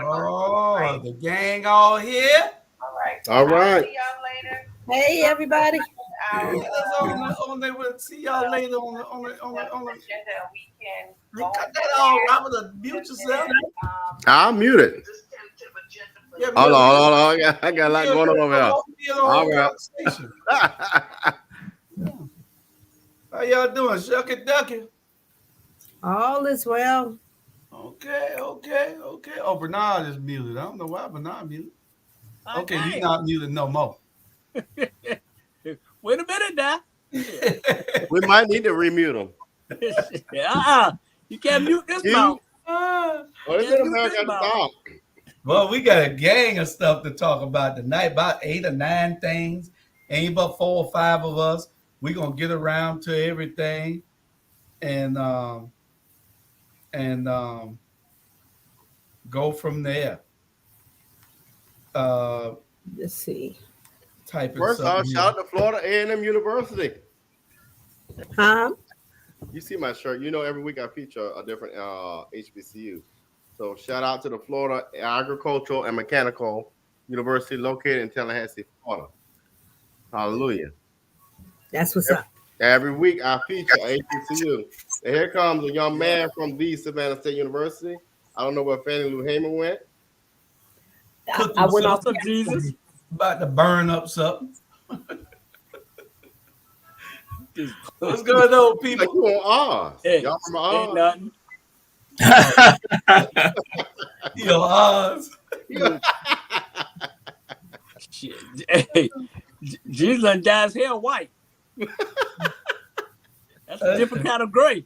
Oh, the gang all here. All right. See y'all later. Hey, everybody. See y'all later on the. We can You cut that all, Robert. Mute yourself. I'll mute it. Yeah, Hold on. I got a lot going on over here. All right. How y'all doing? Shucky ducky. All is well. Okay. Oh, Bernard is muted. I don't know why Bernard muted. Okay, you're not muted no more. Wait a minute now. We might need to remute him. You can't mute this mouth. Well, we got a gang of stuff to talk about tonight, about 8 or 9 things. Ain't but 4 or 5 of us. We're gonna get around to everything and go from there. Let's see. First off, shout out to Florida A&M University. Huh? You see my shirt. You know, every week I feature a different HBCU. So shout out to the Florida Agricultural and Mechanical University located in Tallahassee, Florida. Hallelujah. That's what's up. Every week I feature HBCU. And here comes a young man from the Savannah State University. I don't know where Fannie Lou Hamer went. I went off to Jesus. About to burn up something. What's going on, people? Like you on Oz. Hey, Y'all from Oz? ain't nothing. Yo, Oz. Shit. Hey, Jesus done dyed his hair white. That's a different kind of gray.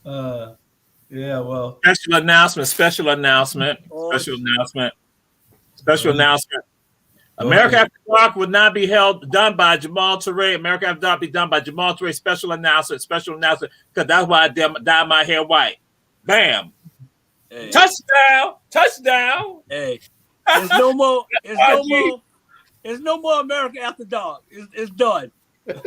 Yeah, well. Special announcement. Oh, America After Dark would not be done by Jamal Touré. America After Dark be done by Jamal Touré. Special announcement, because that's why I dyed my hair white. Bam. hey. Touchdown. Hey, there's no more. There's no more America After Dark. It's done. It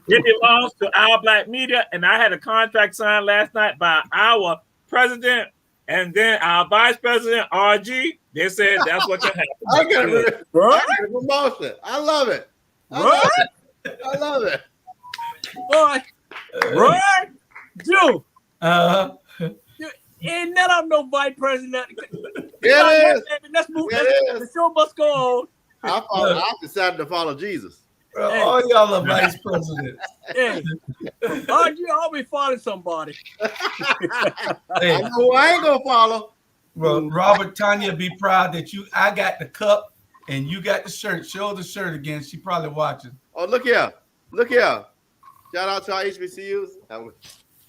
belongs to our black media, and I had a contract signed last night by our president and then our vice president, RG. They said that's what can happen. I got a promotion. I love it. I love it. Boy, right? Joe. Uh, Ain't none of no vice president. It is. Let's move. It is. The show must go on. I decided to follow Jesus. bro, all y'all are vice presidents. Hey, RG always follow somebody. Hey, I know who I ain't gonna follow. bro, Robert, Tanya, be proud that I got the cup and you got the shirt. Show the shirt again. She probably watching. Oh, look here. Shout out to our HBCUs.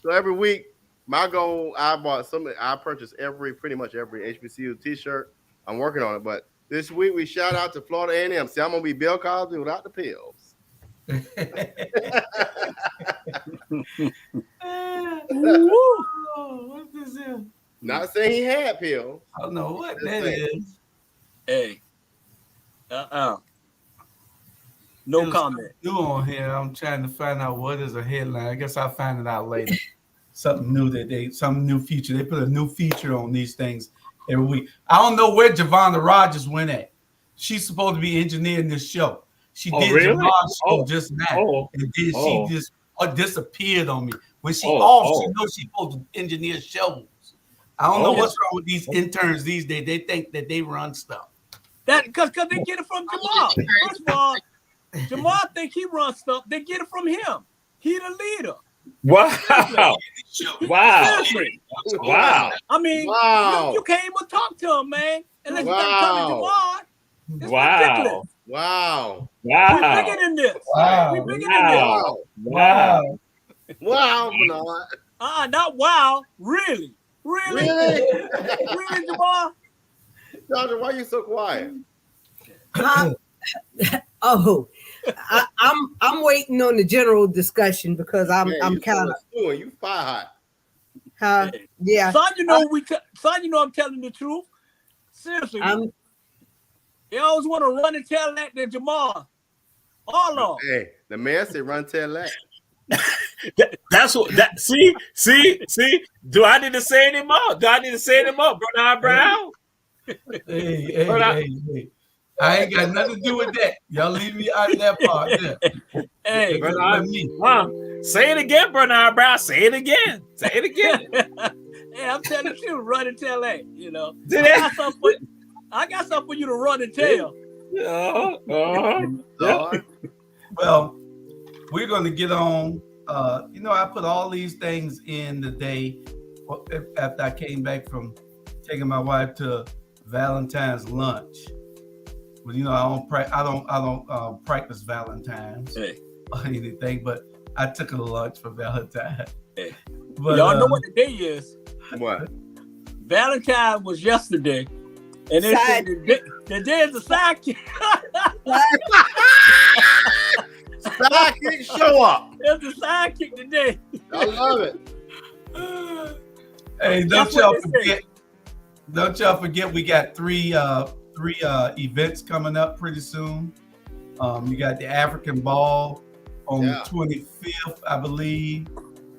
So every week, my goal, I purchase pretty much every HBCU t-shirt. I'm working on it, but this week we shout out to Florida A&M. See, I'm gonna be Bill Cosby without the pills. What's this here? Not saying he had pills. I don't know what Just that saying. is. Hey. No comment. New on here. I'm trying to find out what is a headline. I guess I'll find it out later. Something new some new feature. They put a new feature on these things every week. I don't know where Javonda Rogers went at. She's supposed to be engineering this show. She did really? Jamal's show just now. And then she just disappeared on me. When she off, she knows she's supposed to engineer shows. I don't know what's wrong with these interns these days. They think that they run stuff. That because they get it from Jamal. First of all, Jamal think he runs stuff. They get it from him. He the leader. Wow. Seriously. Wow. I mean, Wow. you can't even talk to him, man. Unless you Wow. talk to Jamal. It's Wow. ridiculous. Wow. We're bigger than this. Wow. We're bigger than this. Wow. Wow, Bernard. Not wow. Really? Really? Really, Jamal? Doctor, why are you so quiet? I'm waiting on the general discussion because I'm Man, kind of you fire hot. yeah. Son, you know I'm telling the truth. Seriously. They always want to run and tell that to Jamal. All of them. Hey, the man said run tell that. That's what that see. Do I need to say any more? Bernard Brown? Hey. I ain't got nothing to do with that. Y'all leave me out of that part. Yeah. Hey, Bernard, say it again, Bernard Brown. Say it again. hey, I'm telling the truth. Run and tell that. You know, I got something for you to run and tell. Well, we're going to get on. I put all these things in the day after I came back from taking my wife to Valentine's lunch. Well, I don't practice Valentine's or anything, but I took her to lunch for Valentine's. Hey. But, y'all know what the day is. What? Valentine was yesterday, and they said the day is the sidekick. Sidekick show up. It's the sidekick today. I love it. Hey, don't y'all forget we got three events coming up pretty soon. You got the African Ball on the 25th, I believe.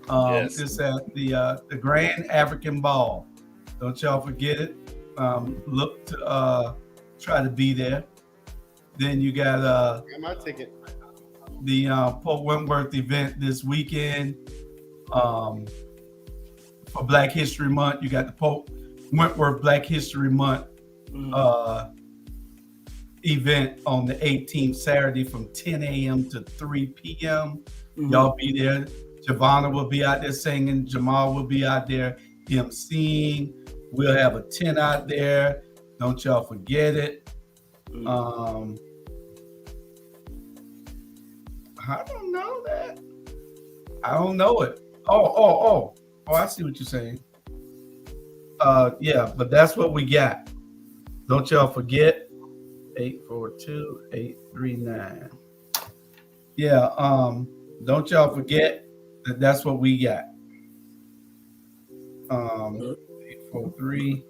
Yes. It's at the Grand African Ball. Don't y'all forget it. Look to try to be there. Then you got Got my ticket. the Pope Wentworth event this weekend. For Black History Month, you got the Pope Wentworth Black History Month event on the 18th, Saturday from 10 a.m. to 3 p.m. Y'all be there. Javonna will be out there singing. Jamal will be out there. emceeing. We'll have a tent out there. Don't y'all forget it. I don't know that. I don't know it. Oh, I see what you're saying. Yeah, but that's what we got. Don't y'all forget 842-839. Yeah, don't y'all forget that that's what we got. 843-842.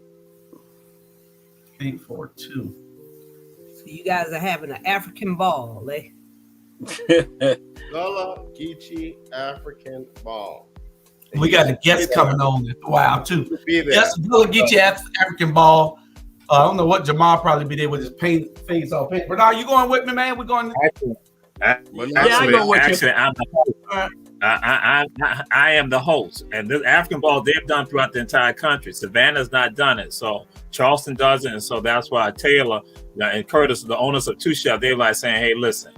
So you guys are having an African ball, eh? Gullah Geechee African Ball. We got a guest coming on. Wow, too. Be there. Yes, we'll get you African ball. I don't know what Jamal probably be there with his face all paint. But are you going with me, man? We're going. Actually, I'm the host. I am the host, and this African ball they've done throughout the entire country. Savannah's not done it, so Charleston does it, and so that's why Taylor and Curtis, the owners of Two Chef, they're like saying, "Hey, listen,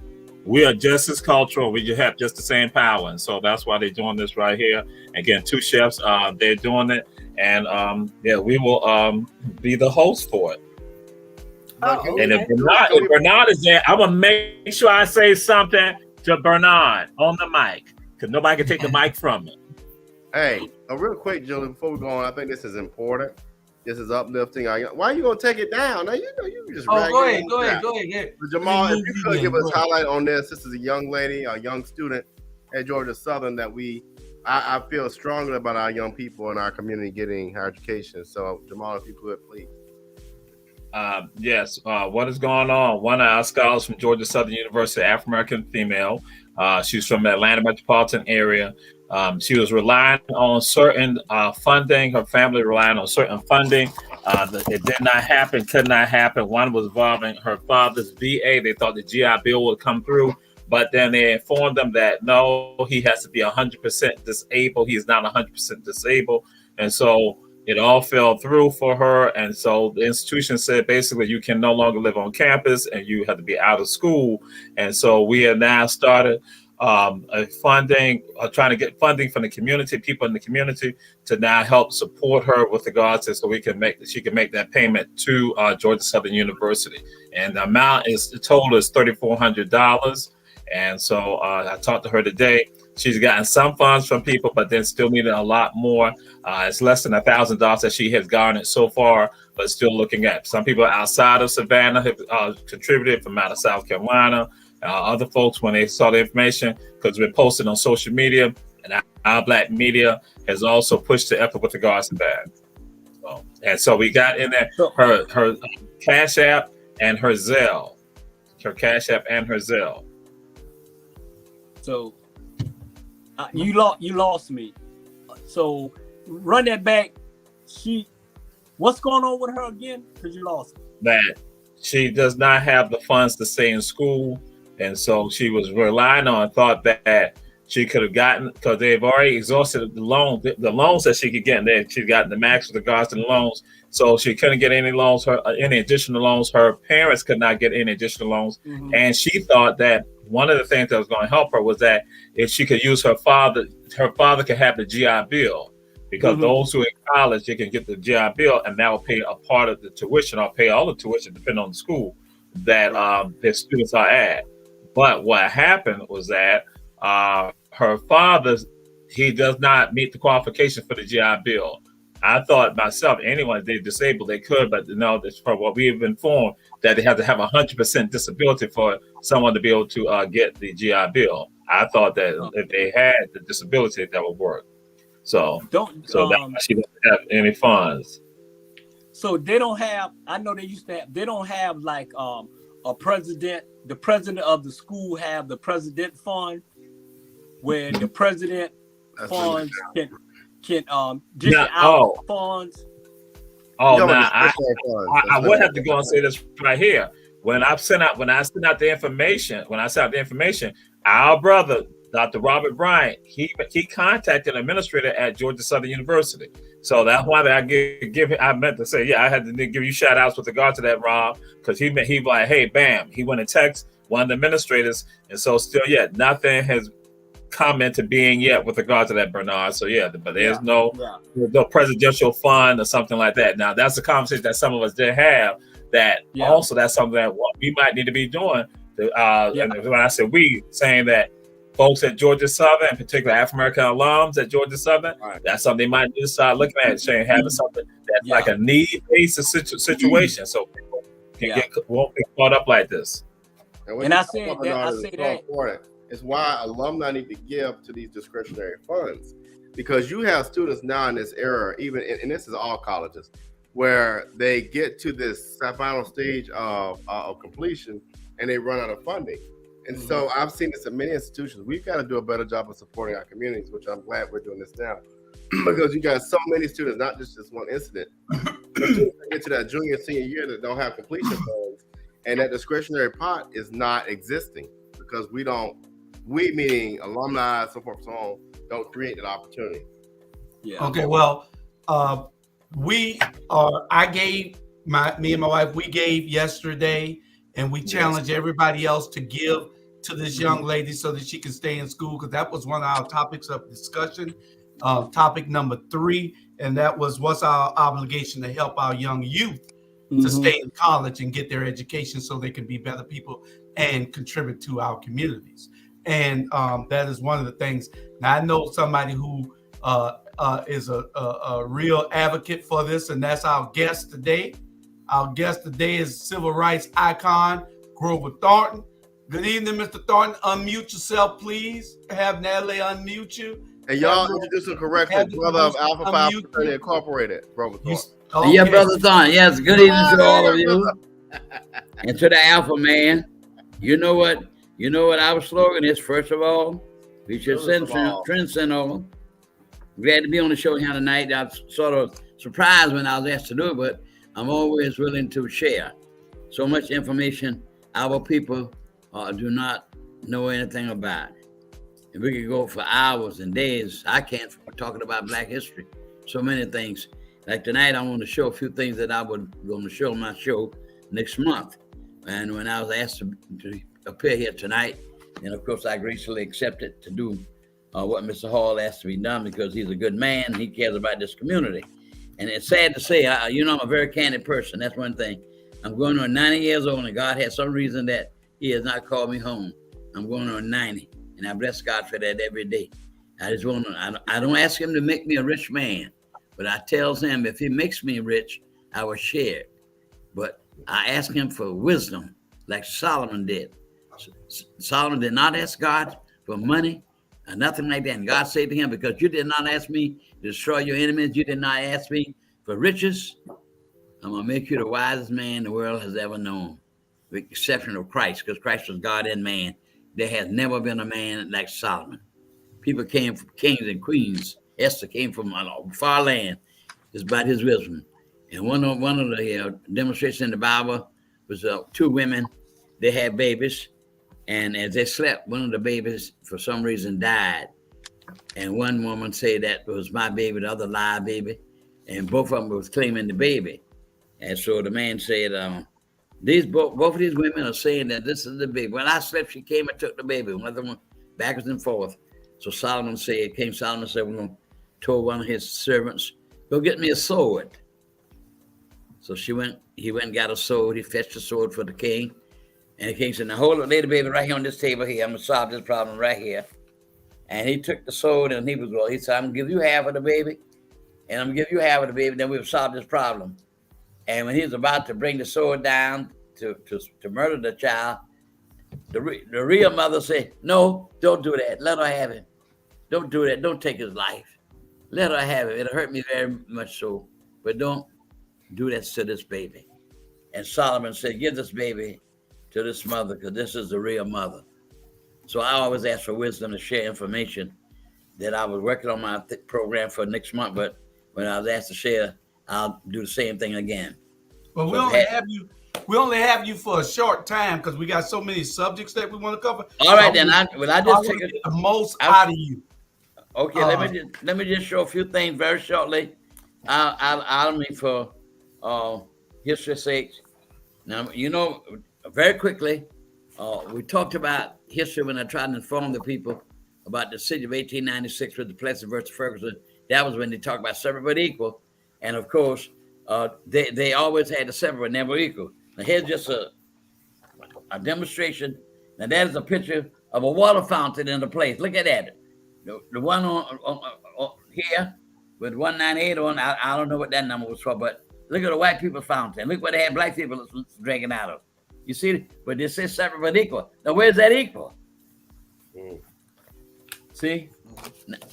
we are just as cultural. We just have just the same power," and so that's why they're doing this right here. Again, Two Chefs, they're doing it, and we will be the host for it. And if Bernard is there, I'm gonna make sure I say something to Bernard on the mic, because nobody can take the mic from me. Hey, real quick, Julie, before we go on, I think this is important. This is uplifting. Why are you gonna take it down? Now you just. Go ahead. But Jamal, if you could give us a highlight on this. This is a young lady, a young student at Georgia Southern that I feel strongly about our young people in our community getting higher education. So Jamal, if you could, please. Yes. What is going on? One of our scholars from Georgia Southern University, Afro-American female. She's from the Atlanta metropolitan area. She was relying on certain funding. Her family relied on certain funding. It did not happen, could not happen. One was involving her father's VA. They thought the GI Bill would come through, but then they informed them that no, he has to be 100% disabled. He is not 100% disabled. And so it all fell through for her. And so the institution said, basically, you can no longer live on campus and you have to be out of school. And so we have now started trying to get funding from the community, people in the community, to now help support her with regards to she can make that payment to Georgia Southern University. And the amount the total is $3,400. And so I talked to her today. She's gotten some funds from people, but then still needing a lot more. It's less than $1,000 that she has garnered so far, but still looking at some people outside of Savannah have contributed from out of South Carolina. Other folks, when they saw the information, because we're posted on social media, and our Black media has also pushed the effort with regards to that. So we got in there her Cash App and her Zelle. Her Cash App and her Zelle. So you lost me. So run that back. What's going on with her again? Because you lost me. That she does not have the funds to stay in school. And so she was relying on, thought that she could have gotten, because they've already exhausted the loans that she could get. She'd gotten the max with regards to the loans. So she couldn't get any loans, any additional loans. Her parents could not get any additional loans. Mm-hmm. And she thought that one of the things that was going to help her was that if she could use her father could have the GI Bill, because those who are in college, they can get the GI Bill, and that will pay a part of the tuition or pay all the tuition, depending on the school that their students are at. But what happened was that her father, he does not meet the qualification for the GI Bill. I thought myself, anyone, they're disabled, they could, but no, from what we've been informed, that they have to have 100% disability for someone to be able to get the GI Bill. I thought that if they had the disability, that would work. So that's why she doesn't have any funds. So they don't have, I know they used to have, they don't have like a president, the president of the school have the president fund, where the president funds can dish out funds. Oh, now I would have to go and say this right here. When I sent out the information, our brother, Dr. Robert Bryant, he contacted an administrator at Georgia Southern University. So that's why I meant to say, I had to give you shout outs with regard to that, Rob, because he like, hey, bam, he went and texted one of the administrators, and so still, nothing has come into being yet with regard to that, Bernard. So yeah, but there's Yeah. no presidential fund or something like that. Now that's a conversation that some of us did have. That also that's something that we might need to be doing. And when I said we, saying that folks at Georgia Southern, in particular African American alums at Georgia Southern, that's something they might need to start looking at, saying having something that's like a need-based situation, so people won't be caught up like this. And I say that. It's why alumni need to give to these discretionary funds, because you have students now in this era, even and this is all colleges, where they get to this final stage of completion and they run out of funding. And so I've seen this in many institutions. We've got to do a better job of supporting our communities, which I'm glad we're doing this now, because you got so many students, not just this one incident, but you get to that junior, senior year that don't have completion funds, and that discretionary pot is not existing because we meaning alumni, so forth and so on, don't create that opportunity. Okay, well, me and my wife, we gave yesterday, and we challenge everybody else to give to this young lady so that she can stay in school, because that was one of our topics of discussion. Topic number 3, and that was what's our obligation to help our young youth to stay in college and get their education so they can be better people and contribute to our communities. And that is one of the things. Now, I know somebody who is a real advocate for this, and that's our guest today. Our guest today is civil rights icon, Grover Thornton. Good evening, Mr. Thornton. Unmute yourself, please. Have Natalie unmute you. And y'all introduce him correctly, brother of Alpha Phi Fraternity Incorporated, Grover Thornton. Okay. Yeah, Brother Thornton. Yes, good evening to all of you. And to the Alpha Man. You know what our slogan is, first of all? We should transcend all. Glad to be on the show here tonight. I was sort of surprised when I was asked to do it, but I'm always willing to share. So much information our people do not know anything about. And we could go for hours and days. I can't talking about Black history. So many things. Like tonight, I want to show a few things that I would going to show on my show next month. And when I was asked to appear here tonight, and of course I gracefully accepted to do what Mr. Hall asked to be done, because he's a good man and he cares about this community. And it's sad to say, I'm a very candid person. That's one thing. I'm going on 90 years old, and God has some reason that he has not called me home. I'm going on 90. And I bless God for that every day. I just want to, I don't ask him to make me a rich man, but I tells him if he makes me rich, I will share it. But I ask him for wisdom, like Solomon did. Solomon did not ask God for money or nothing like that. And God said to him, because you did not ask me to destroy your enemies, you did not ask me for riches, I'm going to make you the wisest man the world has ever known, with the exception of Christ, because Christ was God and man. There has never been a man like Solomon. People came from kings and queens. Esther came from a far land. It's about his wisdom. And one of the demonstrations in the Bible was 2 women. They had babies. And as they slept, one of the babies, for some reason, died. And one woman said that was my baby, the other live baby. And both of them was claiming the baby. And so the man said, both of these women are saying that this is the baby. When I slept, she came and took the baby. One of them went backwards and forth. So Solomon said, we're going to tell one of his servants, go get me a sword. So he went and got a sword. He fetched a sword for the king. And the king said, now hold on, lay the baby right here on this table here. I'm going to solve this problem right here. And he took the sword and he said, I'm going to give you half of the baby. And I'm going to give you half of the baby. Then we'll solve this problem. And when he was about to bring the sword down to murder the child, the real mother said, no, don't do that. Let her have him. Don't do that. Don't take his life. Let her have it. It'll hurt me very much so. But don't do that to this baby. And Solomon said, give this baby to this mother, because this is the real mother. So I always ask for wisdom to share information that I was working on my program for next month. But when I was asked to share, I'll do the same thing again. Well, we only have you for a short time because we got so many subjects that we want to cover. All right, then. I just take the most out of you. Okay, let me just show a few things very shortly. I'll mean for history's sake. Now, very quickly, we talked about history when I tried to inform the people about the city of 1896 with the Plessy versus Ferguson. That was when they talked about separate but equal. And of course, they always had the separate but never equal. Now here's just a demonstration. Now that is a picture of a water fountain in the place. Look at that. The one on here with 198 on, I don't know what that number was for, but look at the white people's fountain. Look what they had black people drinking out of. You see, but they say separate but equal. Now where's that equal? See,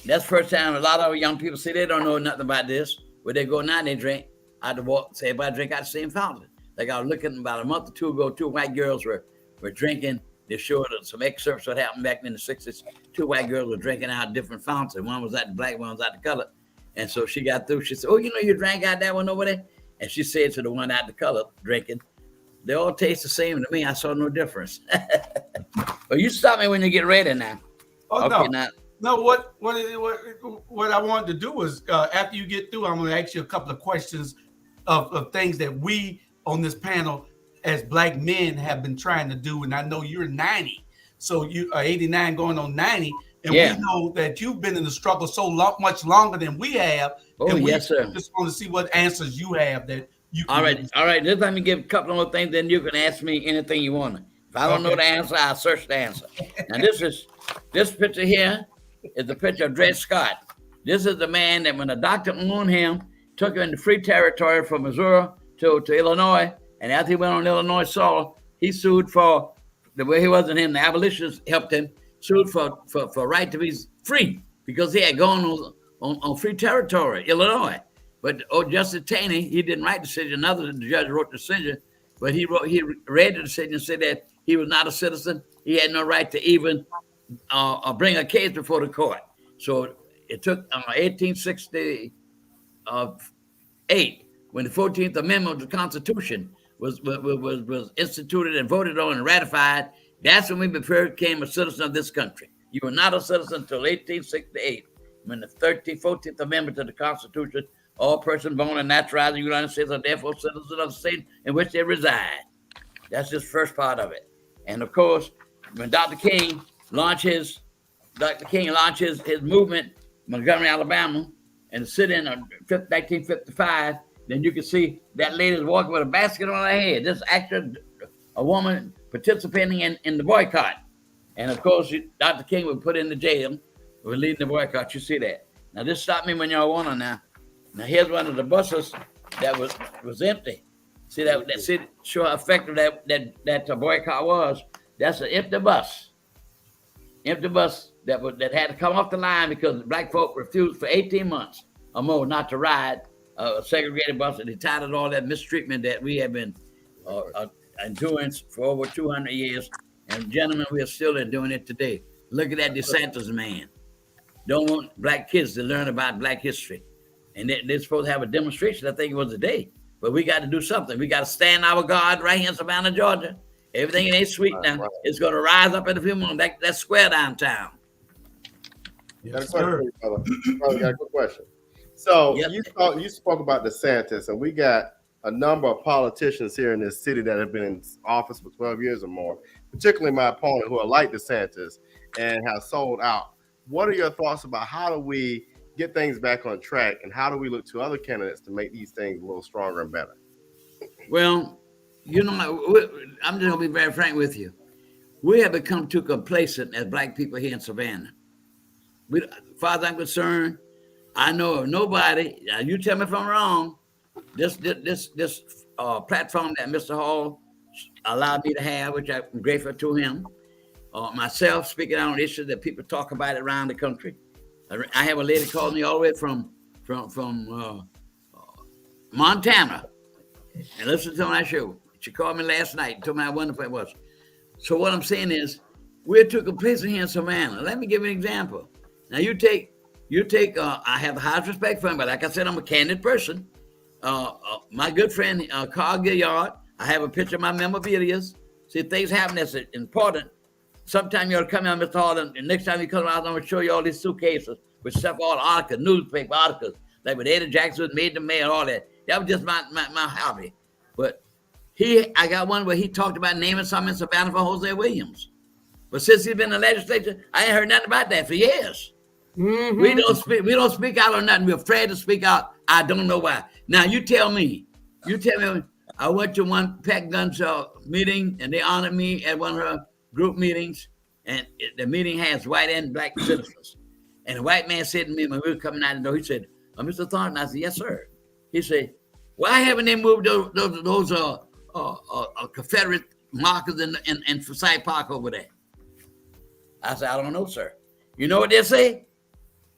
that's the first time a lot of young people say they don't know nothing about this. Where they go now, they drink out the water. Say everybody drink out the same fountain. Like I was looking about a month or two ago, 2 white girls were drinking. They showed some excerpts what happened back in the 60s. 2 white girls were drinking out different fountains. One was out the black, one was out the color. And so she got through. She said, "Oh, you know, you drank out that one over there?" And she said to the one out the color drinking, "They all taste the same to me. I saw no difference." Well, you stop me when you get ready now. Oh, okay, no. Now, No, what I wanted to do was after you get through, I'm going to ask you a couple of questions of things that we on this panel as black men have been trying to do. And I know you're 90, so you are 89 going on 90. And we know that you've been in the struggle much longer than we have. Oh, and we yes, sir. just want to see what answers you have that you can all right. Just let me give a couple more things, then you can ask me anything you want. If I don't know the answer, I'll search the answer. Now, this picture here is the picture of Dred Scott. This is the man that when the doctor owned him, took him into free territory from Missouri to Illinois. And after he went on Illinois soil, he sued for, the way he wasn't him, the abolitionists helped him, sued for right to be free because he had gone on free territory, Illinois. But Justice Taney, he didn't write the decision. Another judge wrote the decision, but he read the decision and said that he was not a citizen. He had no right to even bring a case before the court. So it took 1868 when the 14th Amendment of the Constitution was instituted and voted on and ratified. That's when we became a citizen of this country. You were not a citizen until 1868, when the 14th Amendment to the Constitution, all persons born and naturalized in the United States are therefore citizens of the state in which they reside. That's just the first part of it. And of course, when Dr. King launched his movement, Montgomery, Alabama, and the sit-in of 1955, then you can see that lady's walking with a basket on her head. This actually a woman participating in the boycott. And of course, Dr. King was put in the jail for leading the boycott. You see that. Now, this stopped me when y'all want to now. Now, here's one of the buses that was empty. See that show how effective that boycott was. That's an empty bus. Empty bus that had to come off the line because black folk refused for 18 months or more not to ride a segregated bus, and they tired of all that mistreatment that we have been enduring for over 200 years. And gentlemen, we are still doing it today. Look at that DeSantis man. Don't want black kids to learn about black history. And they're supposed to have a demonstration, I think it was today. But we got to do something. We got to stand our guard right here in Savannah, Georgia. Everything ain't sweet now. Right. It's going to rise up in a few months. That square downtown. Yes, sir. Brother, got a good question. So you spoke about DeSantis, and we got a number of politicians here in this city that have been in office for 12 years or more, particularly my opponent who are like DeSantis and have sold out. What are your thoughts about how do we get things back on track, and how do we look to other candidates to make these things a little stronger and better? Well, you know, I'm just going to be very frank with you. We have become too complacent as black people here in Savannah. As far as I'm concerned, I know of nobody. You tell me if I'm wrong. This platform that Mr. Hall allowed me to have, which I'm grateful to him. Myself speaking on issues that people talk about around the country. I have a lady called me all the way from Montana, and listen to my show. She called me last night and told me how wonderful it was. So what I'm saying is, we're too complacent here in Savannah. Let me give you an example. Now you take. I have the highest respect for him, but like I said, I'm a candid person. My good friend Carl Gilliard. I have a picture of my memorabilia. See, things happen that's important. Sometime you ought to come out, Mr. Hall, and next time you come out, I'm going to show you all these suitcases with stuff, all articles, newspaper articles, like with Eddie Jackson was made the mail, all that. That was just my hobby. But I got one where he talked about naming something in Savannah for Jose Williams. But since he's been in the legislature, I ain't heard nothing about that for years. Mhm. We don't speak out on nothing. We're afraid to speak out. I don't know why. Now you tell me. I went to one Pat Gunn's meeting, and they honored me at one of her group meetings. And the meeting has white and black citizens. And the white man said to me when we were coming out the door, he said, Mr. Thornton, I said, yes, sir. He said, why haven't they moved those Confederate markers in Forsyth Park over there? I said, I don't know, sir. You know what they say?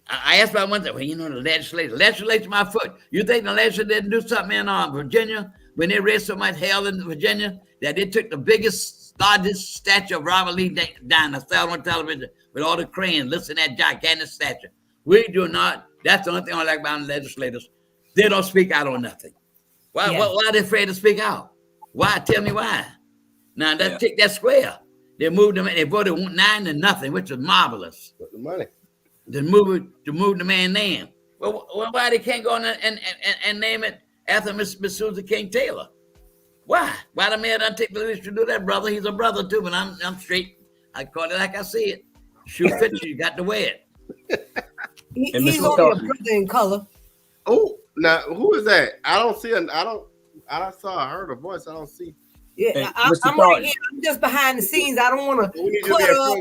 I asked about one thing. Well, the legislature my foot. You think the legislature didn't do something in Virginia when they raised so much hell in Virginia that they took the largest statue of Robert Lee down? I saw on television with all the cranes listening to that gigantic statue. We do not. That's the only thing I like about the legislators. They don't speak out on nothing. Why are they afraid to speak out? Why? Tell me why. Now, let's take that square. They moved them. They voted 9-0, which is marvelous. Put the money. To move the man's name. Well, why they can't go on and name it after Miss Susan King Taylor? Why? Why the man doesn't take the leadership to do that, brother? He's a brother too, but I'm straight. I call it like I see it. Shoe fits you. You got to wear it. He's only a brother in color. Oh, now who is that? I don't see. I heard a voice. I don't see. Yeah, Hey, I'm right here. I'm just behind the scenes. I don't want to clutter up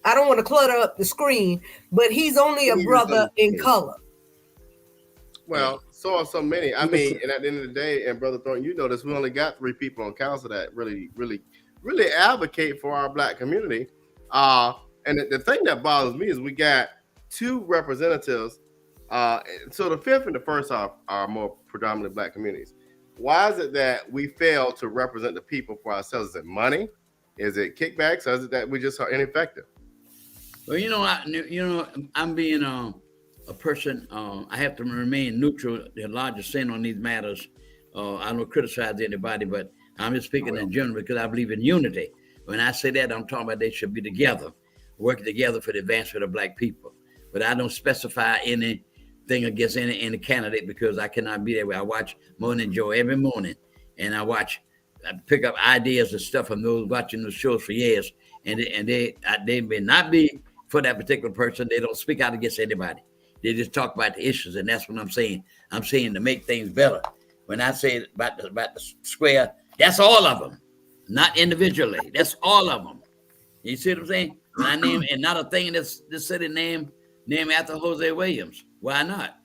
I don't want to clutter up the screen, but he's only a brother in color. Well, so are so many. I mean, and at the end of the day, and Brother Thornton, you know this, we only got 3 people on council that really advocate for our black community. And the thing that bothers me is we got 2 representatives. So the 5th and the 1st are more predominantly black communities. Why is it that we fail to represent the people for ourselves? Is it money? Is it kickbacks? Or is it that we just are ineffective? Well, I'm being a person. I have to remain neutral. The largest sin on these matters. I don't criticize anybody, but I'm just speaking in general because I believe in unity. When I say that, I'm talking about they should be together, working together for the advancement of black people. But I don't specify anything against any candidate because I cannot be there. I watch Morning Joe every morning, and I pick up ideas and stuff from those watching the shows for years, and they may not be for that particular person. They don't speak out against anybody. They just talk about the issues, and that's what I'm saying. I'm saying to make things better. When I say about the square, that's all of them, not individually. That's all of them. You see what I'm saying? When I name and not a thing in this city named after Jose Williams. Why not?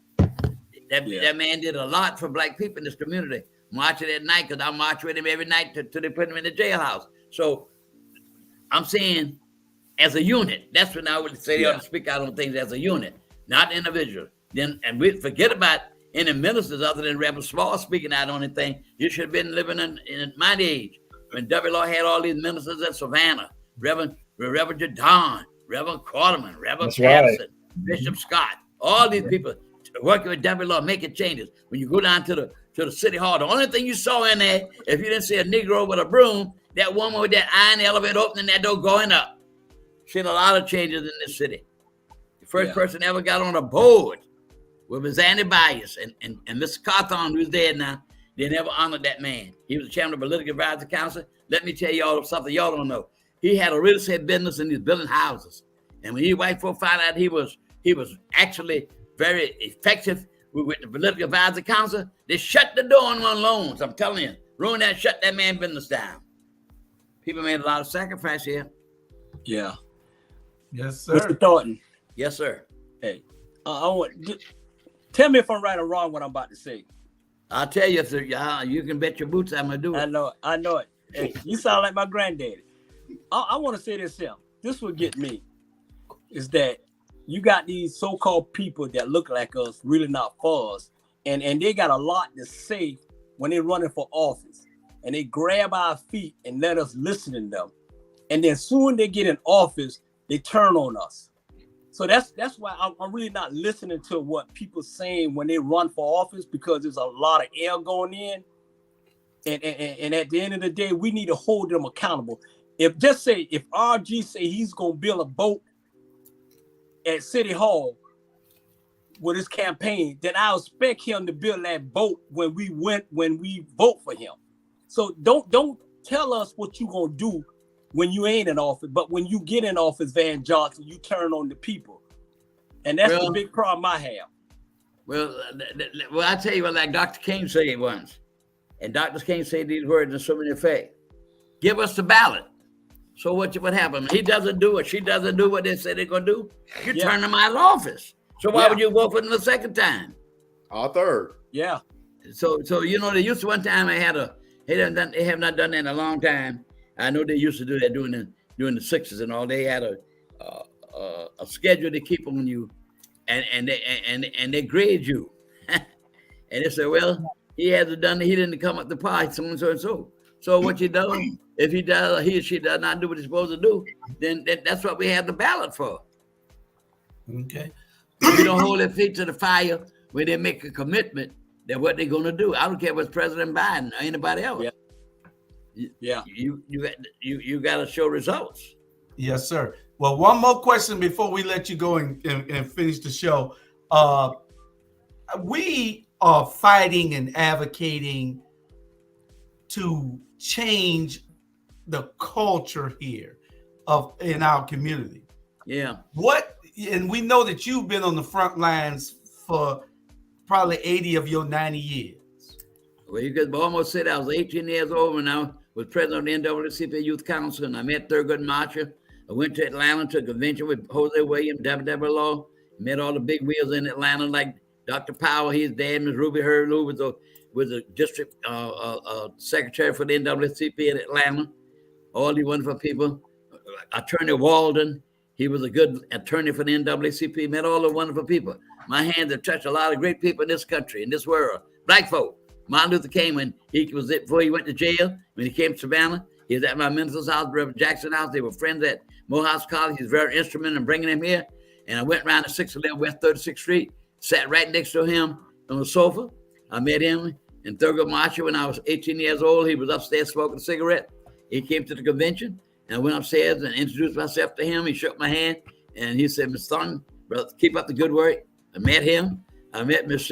That man did a lot for black people in this community. Marching at night, because I march with him every night till they put him in the jailhouse. So I'm saying as a unit, that's when I would say they ought to speak out on things as a unit, not individual. And we forget about any ministers other than Rabble Small speaking out on anything. You should have been living in my age when W. Law had all these ministers at Savannah, Reverend Jadon, Reverend Quarterman, Reverend Patterson, Bishop Scott, all these people working with W. Law, making changes. When you go down to the city hall, the only thing you saw in there, if you didn't see a Negro with a broom, that woman with that iron elevator opening that door going up. Seen a lot of changes in this city. The first person ever got on a board was Andy Bias and Mr. Carthon, who's dead now. They never honored that man. He was the chairman of the Political Advisory Council. Let me tell y'all something y'all don't know. He had a real estate business and he's building houses. And when you white folk found out he was actually very effective with the Political Advisory Council, they shut the door on loans. I'm telling you, ruined that, shut that man business down. People made a lot of sacrifice here. Yeah. Yes, sir. Mr. Thornton. Yes, sir. Hey, tell me if I'm right or wrong what I'm about to say. I'll tell you, sir. You can bet your boots I'm gonna do it. I know it. Hey, you sound like my granddaddy. I want to say this here. This will get me. Is that you got these so-called people that look like us, really not for us, and they got a lot to say when they're running for office, and they grab our feet and let us listen to them, and then soon they get in office, they turn on us. So that's why I'm really not listening to what people saying when they run for office, because there's a lot of air going in, and at the end of the day, we need to hold them accountable. If RG say he's gonna build a boat at City Hall with his campaign, then I expect him to build that boat when we vote for him. So don't tell us what you gonna do when you ain't in office, but when you get in office, Van Johnson, you turn on the people. And that's the big problem I have. Well, I tell you what, like Dr. King said once, and Dr. King said these words in so many effect. Give us the ballot. So what happened? He doesn't do it. She doesn't do what they say they're going to do. You turn them out of office. So why would you vote for them the second time? Or third. Yeah. So you know, they used to one time they have not done that in a long time. I know they used to do that during the 60s and all. They had a schedule to keep on you, and they grade you. And they say, well, he didn't come up to par, so and so and so. So what you do, if he or she does not do what he's supposed to do, then that's what we have the ballot for. Okay. We don't hold their feet to the fire when they make a commitment that what they're going to do. I don't care if it's President Biden or anybody else. Yeah. You got to show results. Yes, sir. Well, one more question before we let you go and finish the show. We are fighting and advocating to change the culture here in our community. Yeah. And we know that you've been on the front lines for probably 80 of your 90 years. Well, you could almost say that I was 18 years old when I was president of the NAACP Youth Council, and I met Thurgood Marshall. I went to Atlanta to a convention with Jose Williams, Deborah Law, met all the big wheels in Atlanta, like Dr. Powell, his dad, Ms. Ruby Hurley, was a district secretary for the NAACP in Atlanta. All these wonderful people. Attorney Walden, he was a good attorney for the NAACP, met all the wonderful people. My hands have touched a lot of great people in this country, in this world. Black folk. Martin Luther King, before he went to jail, when he came to Savannah, he was at my minister's house, Reverend Jackson's house. They were friends at Morehouse College. He was very instrumental in bringing him here. And I went around to 611 West 36th Street, sat right next to him on the sofa. I met him in Thurgood Marshall when I was 18 years old. He was upstairs smoking a cigarette. He came to the convention, and I went upstairs and introduced myself to him. He shook my hand, and he said, Mr. Thornton, brother, keep up the good work. I met him. I met Miss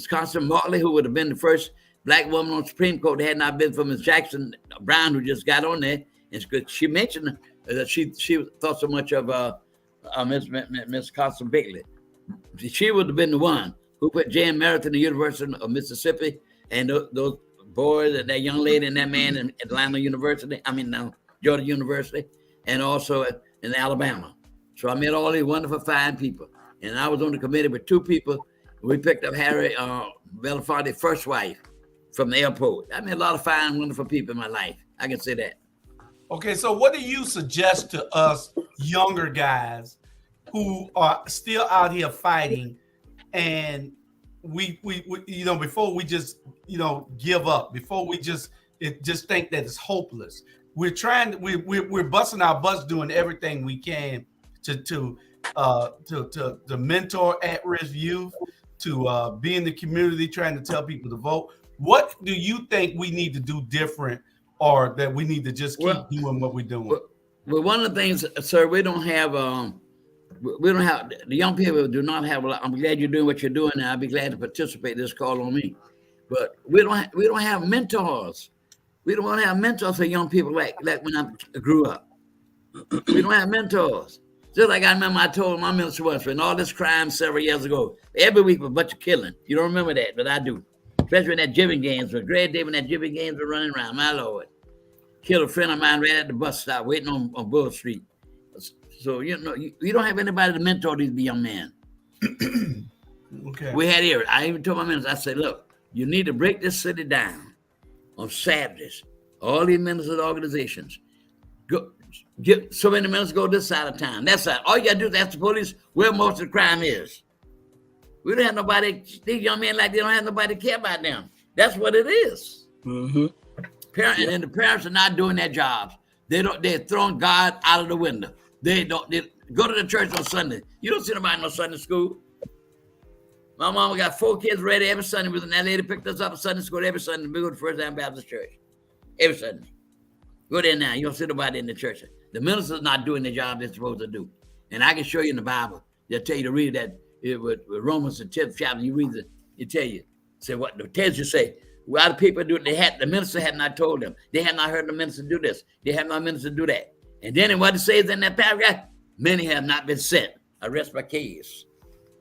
Constance Motley, who would have been the first Black woman on the Supreme Court. It had not been for Miss Jackson Brown, who just got on there. And she mentioned that she thought so much of Miss Constance Bigley. She would have been the one who put Jan Merritt in the University of Mississippi, and those boys, and that young lady and that man in Atlanta University, Georgia University, and also in Alabama. So I met all these wonderful, fine people. And I was on the committee with two people. We picked up Harry Belafonte's first wife from the airport. I met a lot of fine, wonderful people in my life. I can say that. Okay, so what do you suggest to us younger guys who are still out here fighting, and we before we just give up, before we just think that it's hopeless? We're busting our butts doing everything we can to mentor at-risk youth, to be in the community, trying to tell people to vote. What do you think we need to do different, or that we need to just keep doing what we're doing? Well, one of the things, sir, we don't have the young people do not have a lot. I'm glad you're doing what you're doing, and I'll be glad to participate in this call on me. But we don't have mentors. We don't want to have mentors for young people like when I grew up. We don't have mentors. Just like I remember I told my minister once, when all this crime several years ago, every week was a bunch of killing. You don't remember that, but I do. Especially when that Jimmy Gaines was. Great day when that Jimmy Gaines was running around, my Lord. Killed a friend of mine right at the bus stop waiting on Bull Street. So, you don't have anybody to mentor these young men. Okay. We had here, I even told my minister, I said, look, you need to break this city down on Saturdays. All these ministers' organizations. Get so many ministers go this side of town, that side. All you got to do is ask the police where most of the crime is. We don't have nobody, these young men they don't have nobody to care about them. That's what it is. Mm-hmm. And the parents are not doing their jobs. They're throwing God out of the window. They go to the church on Sunday. You don't see nobody in no Sunday school. My mama got 4 kids ready every Sunday. That lady picked us up at Sunday school every Sunday. We go to First Time Baptist Church every Sunday. Go there now. You don't see nobody in the church. The minister's not doing the job they're supposed to do. And I can show you in the Bible. They'll tell you to read that with Romans the 10th chapter. You read it. It tell you. Say what the tells you say. A lot of people do. The minister had not told them. They had not heard the minister do this. They have not minister do that. And then what it says in that paragraph, many have not been sent. I rest my case.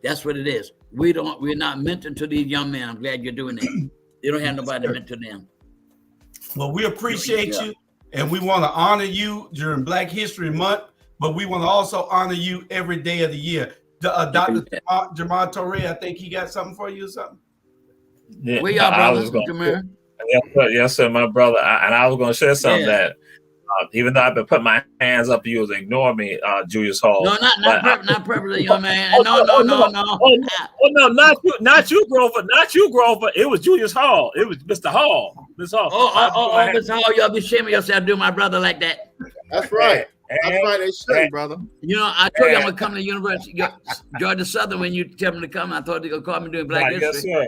That's what it is. We're not mentoring to these young men. I'm glad you're doing that. They don't have nobody to mentor them. Well, we appreciate you, and we want to honor you during Black History Month, but we want to also honor you every day of the year. Dr. Jamal Torre, I think he got something for you or something. Yeah, Where y'all, brother? Yes, sir, my brother. And I was going to share something that, even though I've been putting my hands up, you was ignoring me, Julius Hall. No, not purposely, young man. No. Not you, Grover. Not you, Grover. It was Julius Hall. It was Mr. Hall. Mr. Hall. Mr. Hall, y'all be shaming yourself doing my brother like that. That's right. That's right. They should, brother. You know, I told you I'm gonna come to the University Georgia Southern when you tell me to come. I thought they gonna call me doing Black History. Yes, sir.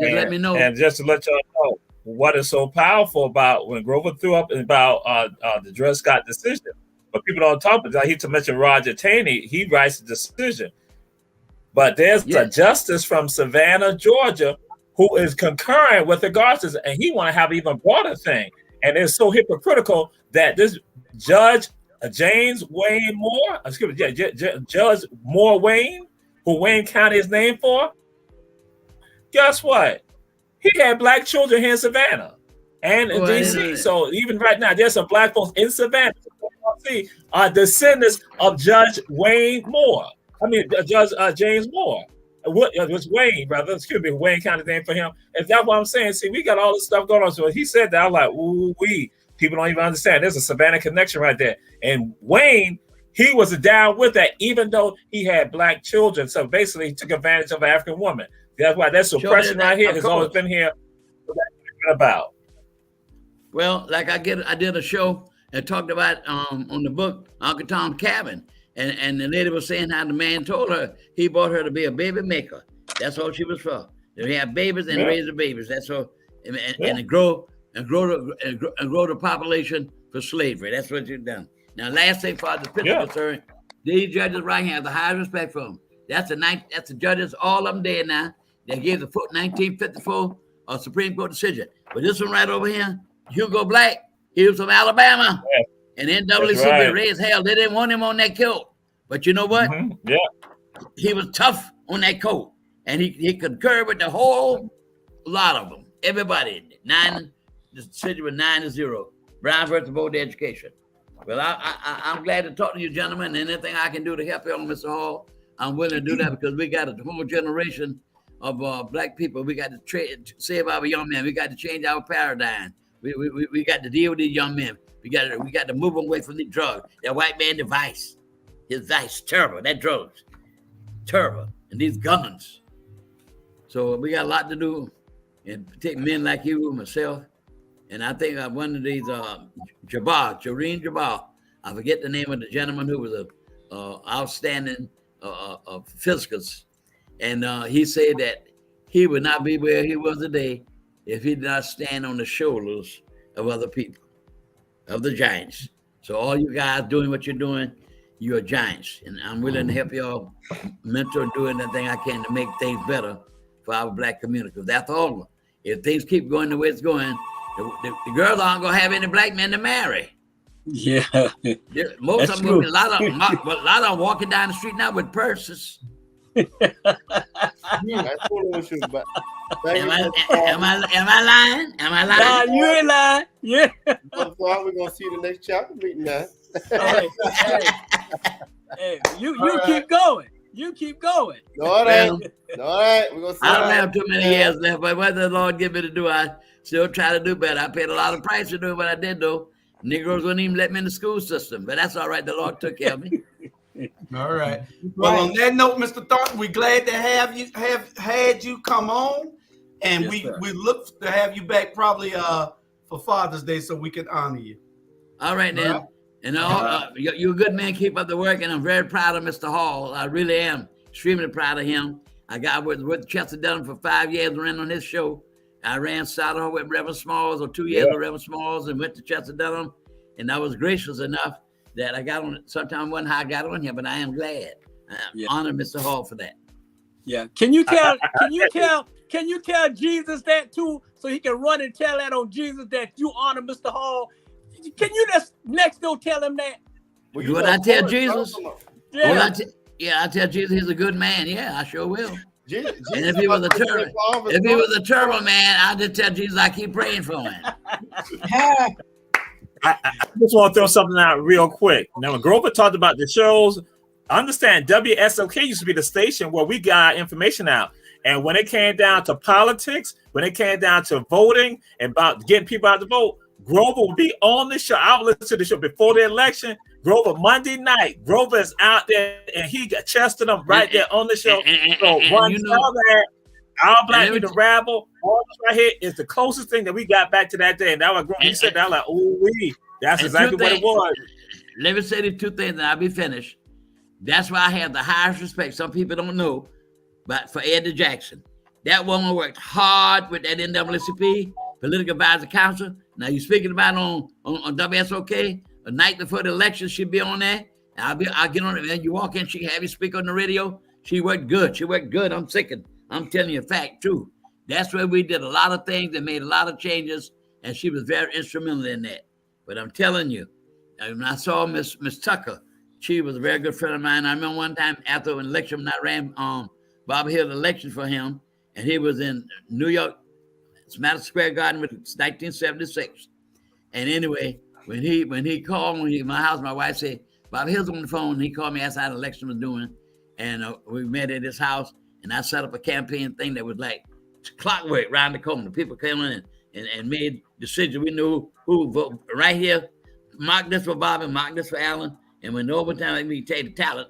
Just let me know. And just to let y'all know, what is so powerful about when Grover threw up about the Dred Scott decision, but people don't talk about that. He to mention Roger Taney, he writes the decision. But there's a justice from Savannah, Georgia, who is concurring with the Garces, and he want to have an even broader thing. And it's so hypocritical that this Judge James Wayne Moore, Judge Moore Wayne, who Wayne County is named for, guess what? He had Black children here in Savannah and in DC. So even right now, there's some Black folks in Savannah are descendants of Judge Wayne Moore. I mean, Judge James Moore. It was Wayne, brother. Excuse me, Wayne County name for him. And that's what I'm saying. See, we got all this stuff going on. So he said that, I was like, ooh, people don't even understand. There's a Savannah connection right there. And Wayne, he was down with that, even though he had Black children. So basically, he took advantage of an African woman. That's why that suppression right here has always been here. About. Well, like I did a show and talked about on the book Uncle Tom's Cabin, and the lady was saying how the man told her he bought her to be a baby maker. That's all she was for. To have babies and raise the babies. That's all, and grow the population for slavery. That's what you've done. Now, last thing for the picture concern, these judges right here have the highest respect for them. That's the judges, all of them dead now. They gave the 1954 Supreme Court decision. But this one right over here, Hugo Black, he was from Alabama. And NAACP raised hell. They didn't want him on that coat. But you know what? He was tough on that coat. And he concurred with the whole lot of them. Everybody. The decision was 9-0. Brown versus Board of Education. Well, I'm glad to talk to you, gentlemen. And anything I can do to help you on Mr. Hall, I'm willing to do that because we got a whole generation of Black people. We got to save our young men. We got to change our paradigm. We got to deal with these young men. We got to move them away from the drugs. That white man device, his vice, terrible. That drugs, terrible. And these guns. So we got a lot to do. And take men like you, myself. And I think one of these, Jareen Jabbar, I forget the name of the gentleman who was a outstanding physicist. And he said that he would not be where he was today if he did not stand on the shoulders of other people, of the giants. So all you guys doing what you're doing, you're giants. And I'm willing to help y'all mentor and do anything I can to make things better for our Black community. Because that's all. If things keep going the way it's going, the girls aren't going to have any Black men to marry. Yeah. Most of them, a lot of them walking down the street now with purses. That's what am I lying? Am I lying? Nah, you ain't lying. Yeah. We're gonna see the next chapter meeting now. Hey, you keep going. You keep going. No, it ain't. We're gonna see. I don't have too many years left, but what the Lord give me to do, I still try to do better. I paid a lot of price to do what I did, though. Negroes wouldn't even let me in the school system, but that's all right. The Lord took care of me. All right. Well, on that note, Mr. Thornton, we're glad to have had you come on, and we look to have you back probably for Father's Day so we can honor you. All right, then. All right. And you're a good man. Keep up the work, and I'm very proud of Mr. Hall. I really am extremely proud of him. I got with Chester Dunham for 5 years, ran on his show. I ran Southern with Reverend Smalls, or 2 years with Reverend Smalls, and went to Chester Dunham, and I was gracious enough that I got on. Sometimes wasn't how I got on here, but I am glad. I honor Mr. Hall for that. Yeah. Can you tell Jesus that too, so he can run and tell that on Jesus that you honor Mr. Hall? Can you just next door tell him that? Well, Would I tell Jesus? Yeah. Well, I tell Jesus he's a good man. Yeah, I sure will. Jesus, And if he was a terrible man, I'll just tell Jesus I keep praying for him. I just want to throw something out real quick. Now, when Grover talked about the shows, I understand WSOK used to be the station where we got information out. And when it came down to politics, when it came down to voting and about getting people out to vote, Grover would be on the show. I would listen to the show before the election. Grover, Monday night, Grover is out there and he got chested them right there on the show. So one that our Black Media Rabble, all this right here is the closest thing that we got back to that day. And that was Grover. He said that like, that's exactly what it was. Let me say the two things and I'll be finished. That's why I have the highest respect. Some people don't know, but for Eddie Jackson. That woman worked hard with that NAACP, Political Advisor Council. Now you're speaking about on WSOK, the night before the election, she'd be on there. I'll get on it. And you walk in, she have you speak on the radio. She worked good. I'm sickened. I'm telling you a fact too. That's where we did a lot of things and made a lot of changes, and she was very instrumental in that. But I'm telling you, when I saw Miss Tucker, she was a very good friend of mine. I remember one time after an election, when I ran Bob Hill's election for him, and he was in New York, Madison Square Garden, with 1976. And anyway, when he called me, my house, my wife said, Bob Hill's on the phone. And he called me, asked how the election was doing. And we met at his house, and I set up a campaign thing that was like clockwork around the corner. People came in and made decisions. We knew who would vote right here. Mark this for Bob and mark this for Alan. And when the overtime, we take the talent,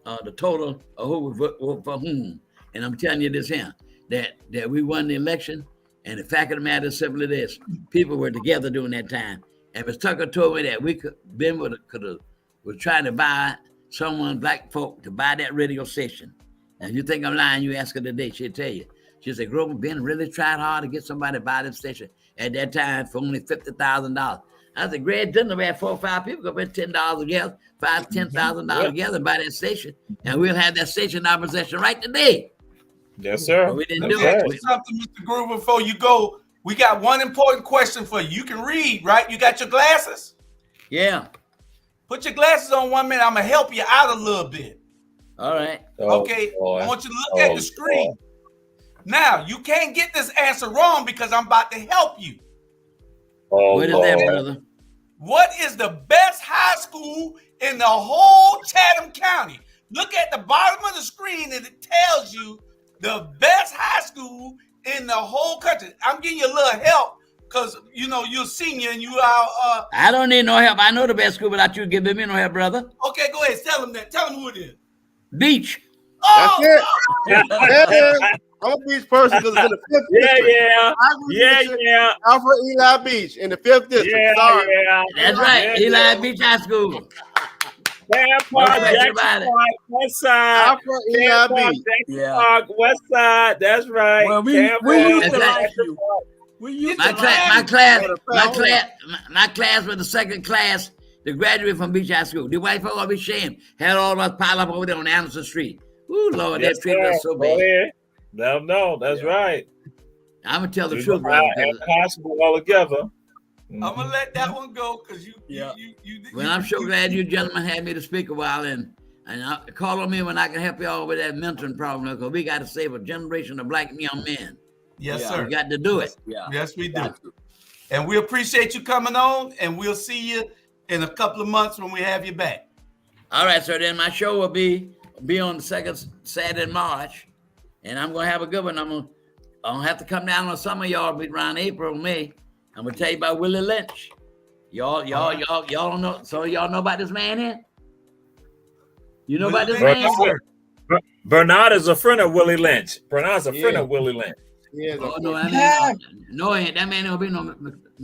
the total of who would vote for whom. And I'm telling you this here, that we won the election. And the fact of the matter is simply this: people were together during that time. And Ms. Tucker told me that was trying to buy someone, black folk, to buy that radio station. Now, if you think I'm lying, you ask her today, she'll tell you. She said, Grover, Ben really tried hard to get somebody to buy this station at that time for only $50,000. I said, Greg Dillon had 4 or 5 people go spend $10 together, $10,000 together and buy that station. And we'll have that station in our possession right today. Yes, sir. But we didn't do it. Something, Mr. Grover, before you go, we got one important question for you. You can read, right? You got your glasses? Yeah. Put your glasses on 1 minute. I'm going to help you out a little bit. All right. Okay. I want you to look at the screen. Now, you can't get this answer wrong because I'm about to help you. What is that, brother? What is the best high school in the whole Chatham County? Look at the bottom of the screen and it tells you the best high school in the whole country. I'm giving you a little help because, you know, you're a senior and you are... I don't need no help. I know the best school without you giving me no help, brother. Okay, go ahead. Tell them that. Tell them who it is. Beach. Oh, that's it. Yeah. I'm a Beach person because it's in the 5th district. Yeah. Alfred Eli Beach in the 5th district. Yeah. That's right. Eli Beach High School. Jackson Park, West Side. Alfred Eli Beach. Jackson Park, West Side. That's right. Well, we used to like you. My class was the second class to graduate from Beach High School. The white folk will be ashamed. Had all of us pile up over there on Anderson Street. Ooh, Lord, that treat was so bad. No, that's right. I'm gonna tell the truth, brother. High school all together. I'm gonna let that one go because you. Well, I'm so glad you gentlemen had me to speak a while, and call on me when I can help y'all with that mentoring problem, because we got to save a generation of black young men. Yes, sir. We got to do it. Yeah. Yes, we do. And we appreciate you coming on, and we'll see you in a couple of months when we have you back. All right, sir. Then my show will be on the second Saturday in March, and I'm gonna have a good one. I'm gonna have to come down on some of y'all be around April, May. I'm gonna tell you about Willie Lynch. Y'all don't know. So y'all know about this man here? You know about this man? Bernard is a friend of Willie Lynch. Bernard's a friend of Willie Lynch. Oh no, I mean, no, that man don't be no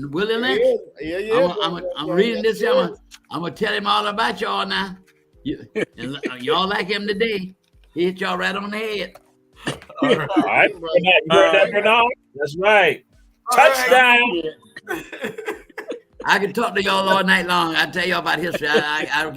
Willie Lynch. Yeah. I'm reading this here. I'm gonna tell him all about y'all now. Y'all like him today. He hit y'all right on the head. All right. You heard that, Bernard? That's right. Touchdown. I can talk to y'all all night long. I tell y'all about history. I don't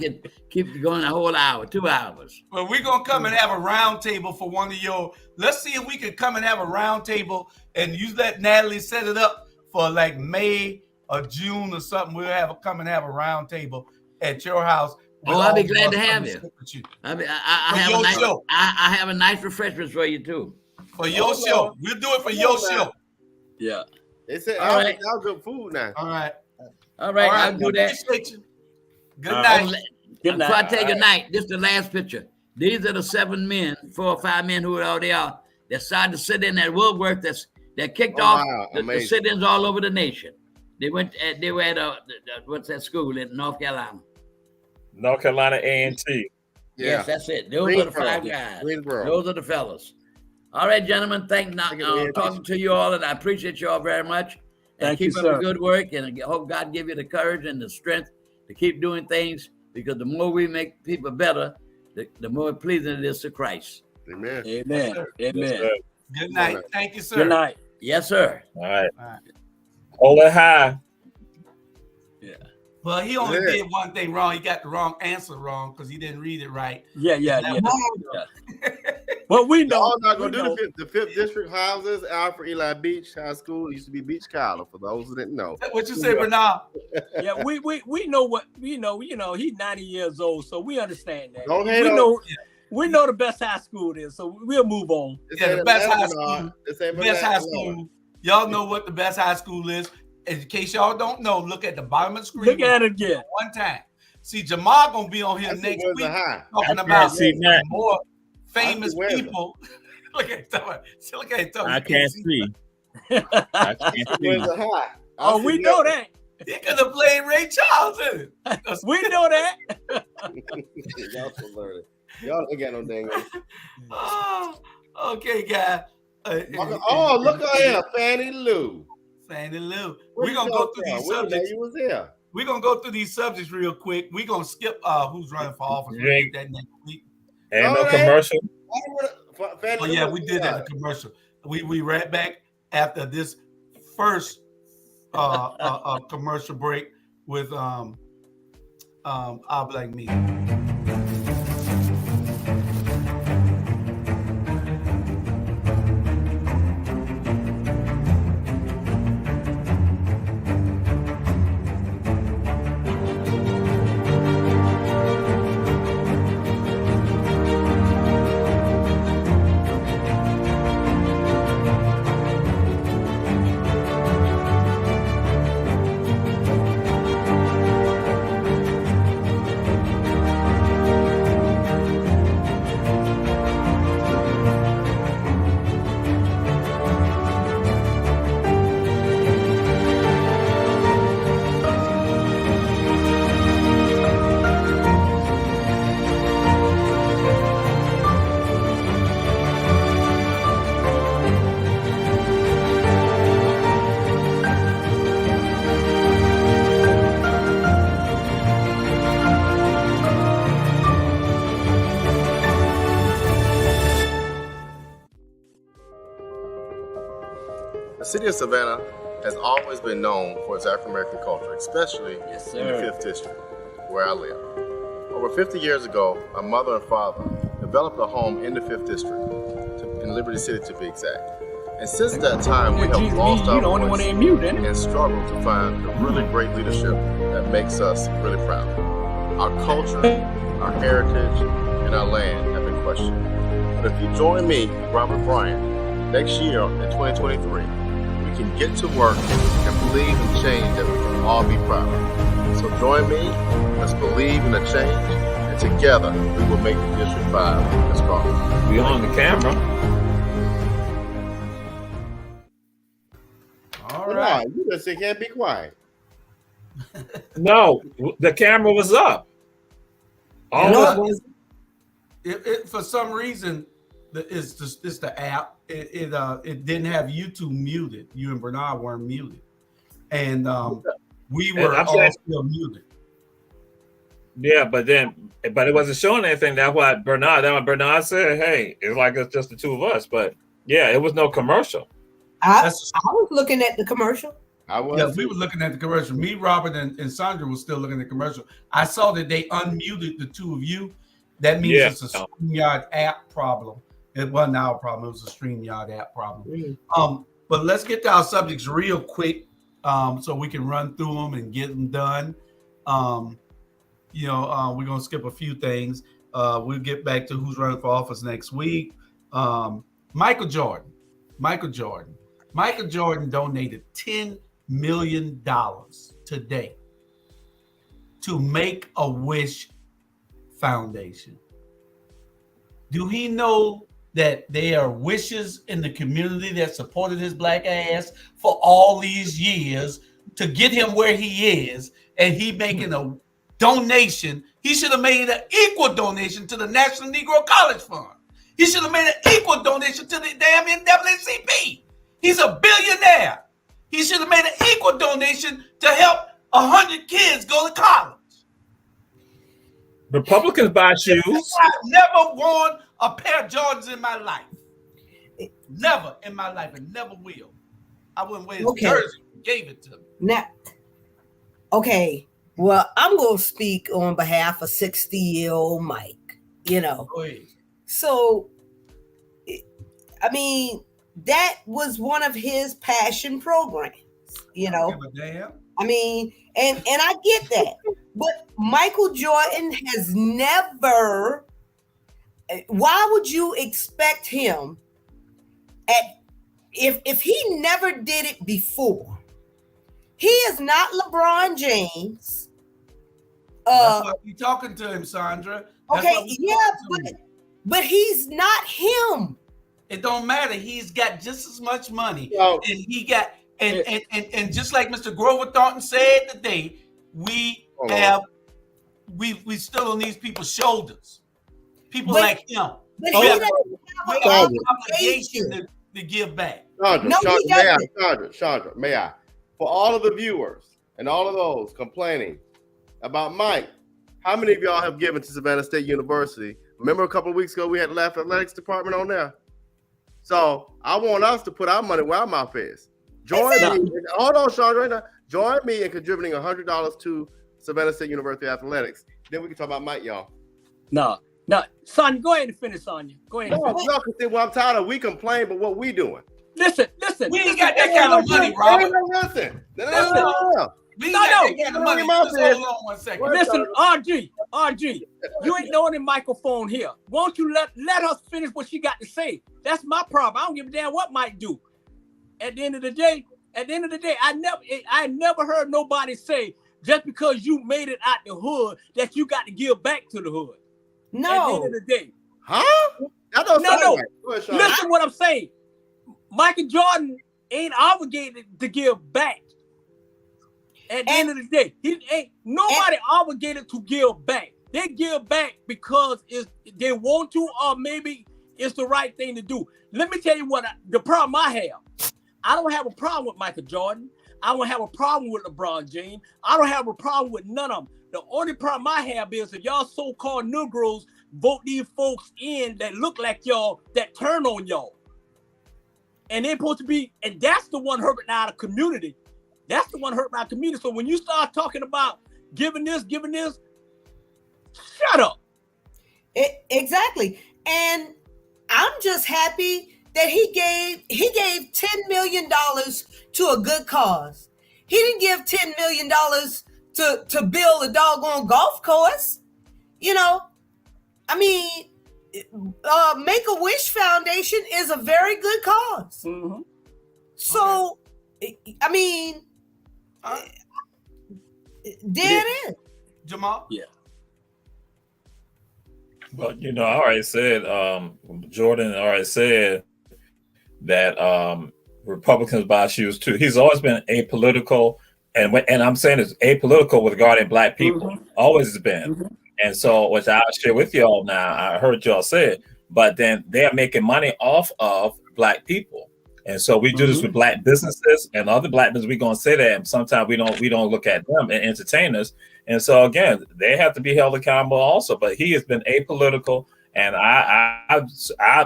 keep going a whole hour, 2 hours. Well, we're gonna come and have a round table for one of your. Let's see if we can come and have a round table, and you let Natalie set it up for like May or June or something. We'll come and have a round table at your house. Oh, I'll be glad to have you. I have a nice refreshments for you too. For your show, we'll do it for your show. Yeah. They said, all right, y'all good food now. All right. I'll do that. Good night. Good night. Before I take a night, this is the last picture. These are the 7 men, 4 or 5 men who are there that started to sit in that woodwork that kicked off the sit-ins all over the nation. They were at what's that school in North Carolina? North Carolina A&T. Yes, that's it. Those are the 5 guys. Those are the fellas. All right, gentlemen. Talking to you all, and I appreciate you all very much. And keep up the good work, and I hope God give you the courage and the strength to keep doing things, because the more we make people better, the more pleasing it is to Christ. Amen. Amen. Amen. Good night. Thank you, sir. Good night. Yes, sir. All right. Hold it high. Yeah. Well, he only did one thing wrong. He got the wrong answer wrong because he didn't read it right. Yeah. Well, we know. Y'all not gonna do the 5th district houses. Alfred Eli Beach High School used to be Beach College. For those who didn't know. What you say, Bernard? Yeah, we know what you know. He's 90 years old, so we understand that. Don't hate on. We know the best high school it is, so we'll move on. Yeah, the best high school. Best high school. Y'all know what the best high school is. In case y'all don't know, look at the bottom of the screen. Look at it again. One time. See, Jamal gonna be on here next week talking about more famous people. Look at it. I can't see. Oh, we know that. He could have played Ray Charles in it. We know that. Y'all so learning. Y'all ain't got no dang. Okay, guys. Look at here, Fannie Lou. Fannie Lou. We're gonna go through these subjects. You was here. We're gonna go through these subjects real quick. We're gonna skip who's running for office. We'll get that next week. And no commercial. Oh yeah, we did that commercial. We right back after this first commercial break with our Black Media. The city of Savannah has always been known for its African American culture, especially in the 5th district, where I live. Over 50 years ago, my mother and father developed a home in the 5th district, in Liberty City to be exact. And since that time, we have lost our voice and struggled to find the really great leadership that makes us really proud. Our culture, our heritage, and our land have been questioned. But if you join me, Robert Bryant, next year in 2023, we can get to work and believe in change that we can all be proud of. So join me, let's believe in a change, and together we will make the District 5 as strong. We on the camera. All right. You just say can't be quiet. No, the camera was up. For some reason, it's the app. It didn't have YouTube muted. You and Bernard weren't muted, and we were all still muted. Yeah, but it wasn't showing anything. That's what Bernard said. Hey, it's like it's just the two of us. But yeah, it was no commercial. I was looking at the commercial. I was. Yeah, we were looking at the commercial. Me, Robert, and Sandra was still looking at the commercial. I saw that they unmuted the two of you. That means it's a StreamYard app problem. It wasn't our problem. It was a StreamYard app problem. But let's get to our subjects real quick, so we can run through them and get them done. We're gonna skip a few things. We'll get back to who's running for office next week. Michael Jordan donated $10 million today to Make-A-Wish Foundation. Do he know that there are wishes in the community that supported his black ass for all these years to get him where he is, and he making a donation? He should have made an equal donation to the National Negro College Fund. He should have made an equal donation to the damn NAACP. He's a billionaire. He should have made an equal donation to help 100 kids go to college. Republicans buy shoes. I've never worn a pair of Jordans in my life. Never in my life, and never will. I wouldn't wear his jersey. He gave it to me. Now, okay. Well, I'm going to speak on behalf of 60-year-old Mike, Go ahead. So, I mean, that was one of his passion programs, Give a damn. I mean, and I get that. But Michael Jordan has never, why would you expect him if he never did it before? He is not LeBron James. That's why we talking to him, Sandra. That's but he's not him. It don't matter. He's got just as much money, Well, and he got and just like Mr. Grover Thornton said today, we still on these people's shoulders. People like him. But he doesn't we have have an an obligation to give back. Chandra, may I? For all of the viewers and all of those complaining about Mike, how many of y'all have given to Savannah State University? Remember a couple of weeks ago we had the athletics department on there? So I want us to put our money where our mouth is. Join me. Hold on, Chandra, right now. Join me in contributing $100 to Savannah State University athletics. Then we can talk about Mike, y'all. No, son, go ahead and finish, Sonya. Go ahead. I'm tired of we complain, but what we doing? Listen. We ain't got that kind of money, Robert. Listen. We ain't got that kind of money. Just hold on 1 second. Listen, RG, you ain't on the microphone here. Won't you let us finish what she got to say? That's my problem. I don't give a damn what Mike do. At the end of the day, I never heard nobody say just because you made it out the hood that you got to give back to the hood. No. At the end of the day. Huh? No. Listen what I'm saying. Michael Jordan ain't obligated to give back. At the end of the day, he ain't nobody obligated to give back. They give back because they want to, or maybe it's the right thing to do. Let me tell you what the problem I have. I don't have a problem with Michael Jordan. I don't have a problem with LeBron James. I don't have a problem with none of them. The only problem I have is that y'all so-called Negroes vote these folks in that look like y'all, that turn on y'all. And they're supposed to be, and that's the one hurting our community. That's the one hurting our community. So when you start talking about giving this, shut up. Exactly. And I'm just happy that he gave $10 million to a good cause. He didn't give $10 million to build a doggone golf course. I mean, Make-A-Wish Foundation is a very good cause. Mm-hmm. So, I mean, there it is. Jamal? Yeah. Well, I already said, Jordan already said that Republicans buy shoes too. He's always been apolitical, and I'm saying it's apolitical regarding Black people. Mm-hmm. Always has been. Mm-hmm. And so, which I'll share with y'all now, I heard y'all say it, but then they're making money off of Black people. And so we do this with Black businesses and other Black businesses. We're gonna say that, and sometimes we don't look at them and entertain us. And so again, they have to be held accountable also. But he has been apolitical, and I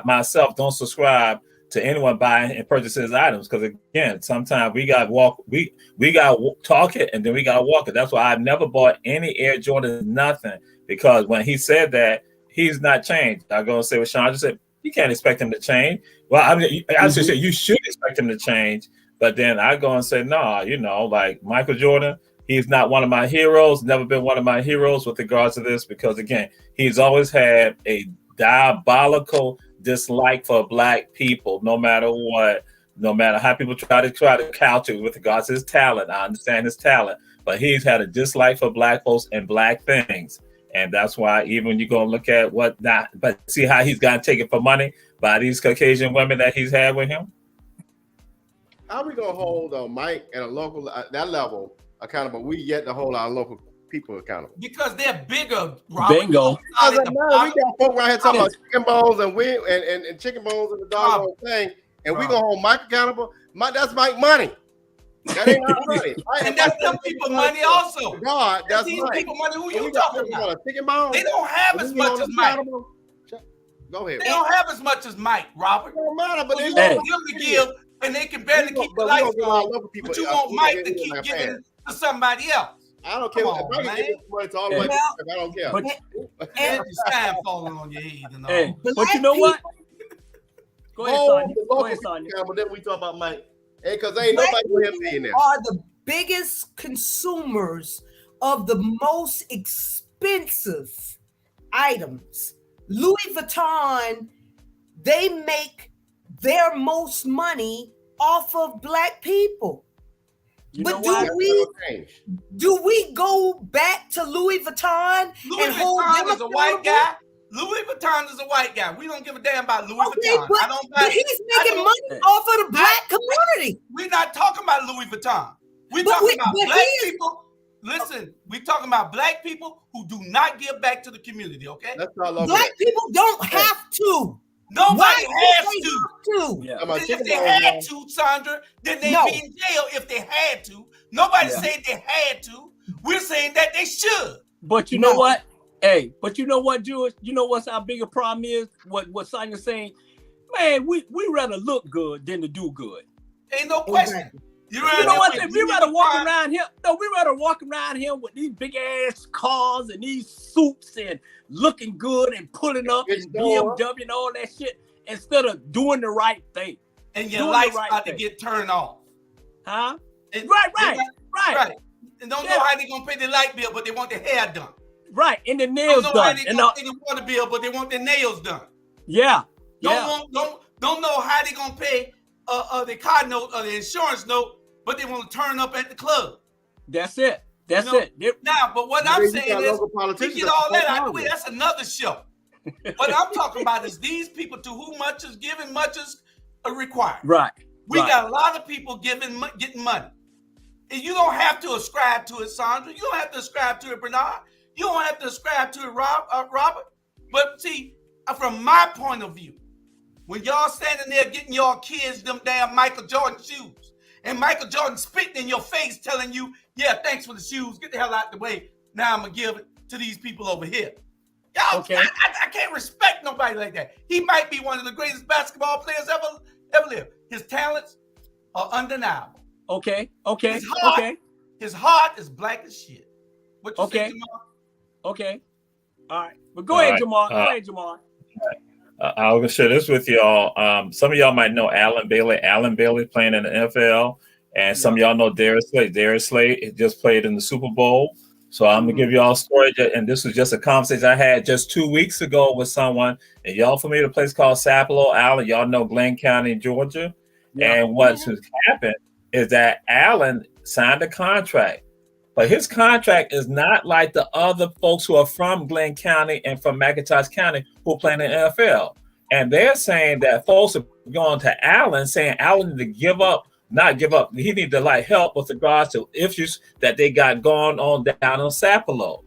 myself don't subscribe to anyone buying and purchasing his items. Because again, sometimes we got to talk it and then we got to walk it. That's why I've never bought any Air Jordan, nothing. Because when he said that, he's not changed. I'm going to say what Sean just said. You can't expect him to change. Well, I mean, I should say you should expect him to change. But then I go and say, no, like Michael Jordan, he's not one of my heroes, never been one of my heroes with regards to this, because again, he's always had a diabolical dislike for black people, no matter what, no matter how people try to couch it with regards to his talent. I understand his talent, but he's had a dislike for black folks and black things. And that's why even when you go and look at but see how he's gotten taken for money by these Caucasian women that he's had with him. How are we gonna hold Mike at a local that level accountable? We yet to hold our local people accountable because they're bigger. Robert. Bingo. We got folk right here talking about chicken bones and chicken bones and the doggone thing, and we gonna hold Mike accountable. That's Mike money. That ain't our money. And that's them people money also. God, that's these Mike. people money. Who you talking about? Chicken bones. They don't have as much as Mike. Go ahead. They don't have as much as Mike, Robert. It don't matter, but they don't give, and they can barely keep the lights on. But you want Mike to keep giving to somebody else. I don't care if I can give money to all the way. I don't care. And time falling on your head and all. Hey, but you know what? Go ahead, Sonya. But then we talk about Mike. Hey, because ain't nobody going to be in there. Are the biggest consumers of the most expensive items. Louis Vuitton, they make their most money off of black people. But do we go back to Louis Vuitton? Louis Vuitton is a white guy. Louis Vuitton is a white guy. We don't give a damn about Louis Vuitton. But he's making money off of the black community. We're not talking about Louis Vuitton. We're talking about black people. Listen, we're talking about black people who do not give back to the community, okay? Black people don't have to. Nobody has to. Yeah. If they had to, Sandra, then they'd be in jail if they had to. Nobody said they had to. We're saying that they should. But you know what? Hey, but you know what, George? You know what's our bigger problem is? What Sonia's saying? Man, we rather look good than to do good. Ain't no question. You know what? We rather walk around here. No, we rather walk around here with these big ass cars and these suits and looking good and pulling up and BMW and all that shit instead of doing the right thing. And your lights about to get turned off. Huh? And right. And don't know how they gonna pay the light bill, but they want their hair done. Right, and the nails done. They don't pay the water bill, but they want their nails done. Yeah. Don't know how they gonna pay the car note or the insurance note, but they want to turn up at the club. That's it. That's it. Now, but what I'm saying is, we get all that out of the way. That's another show. What I'm talking about is these people to whom much is given, much is required. Right. We got a lot of people getting money. And you don't have to ascribe to it, Sandra. You don't have to ascribe to it, Bernard. You don't have to ascribe to it, Robert. But see, from my point of view, when y'all standing there getting y'all kids them damn Michael Jordan shoes, and Michael Jordan spitting in your face telling you, yeah, thanks for the shoes, get the hell out the way. Now I'm going to give it to these people over here. Y'all, okay. I can't respect nobody like that. He might be one of the greatest basketball players ever lived. His talents are undeniable. Okay. His heart is black as shit. What you say, Jamal? Okay. All right. But go ahead, Jamal. Go ahead, Jamal. I was going to share this with y'all. Some of y'all might know Alan Bailey. Alan Bailey playing in the NFL. And some of y'all know Darius Slade. Darius Slade just played in the Super Bowl. So I'm going to give y'all a story. And this was just a conversation I had just 2 weeks ago with someone. And y'all familiar with a place called Sapelo, Allen? Y'all know Glenn County, Georgia. Yeah. And what's happened is that Allen signed a contract. But his contract is not like the other folks who are from Glenn County and from McIntosh County who play in the NFL. And they're saying that folks are going to Allen, saying Allen to not give up. He need to help with regards to issues that they got going on down on Sapelo.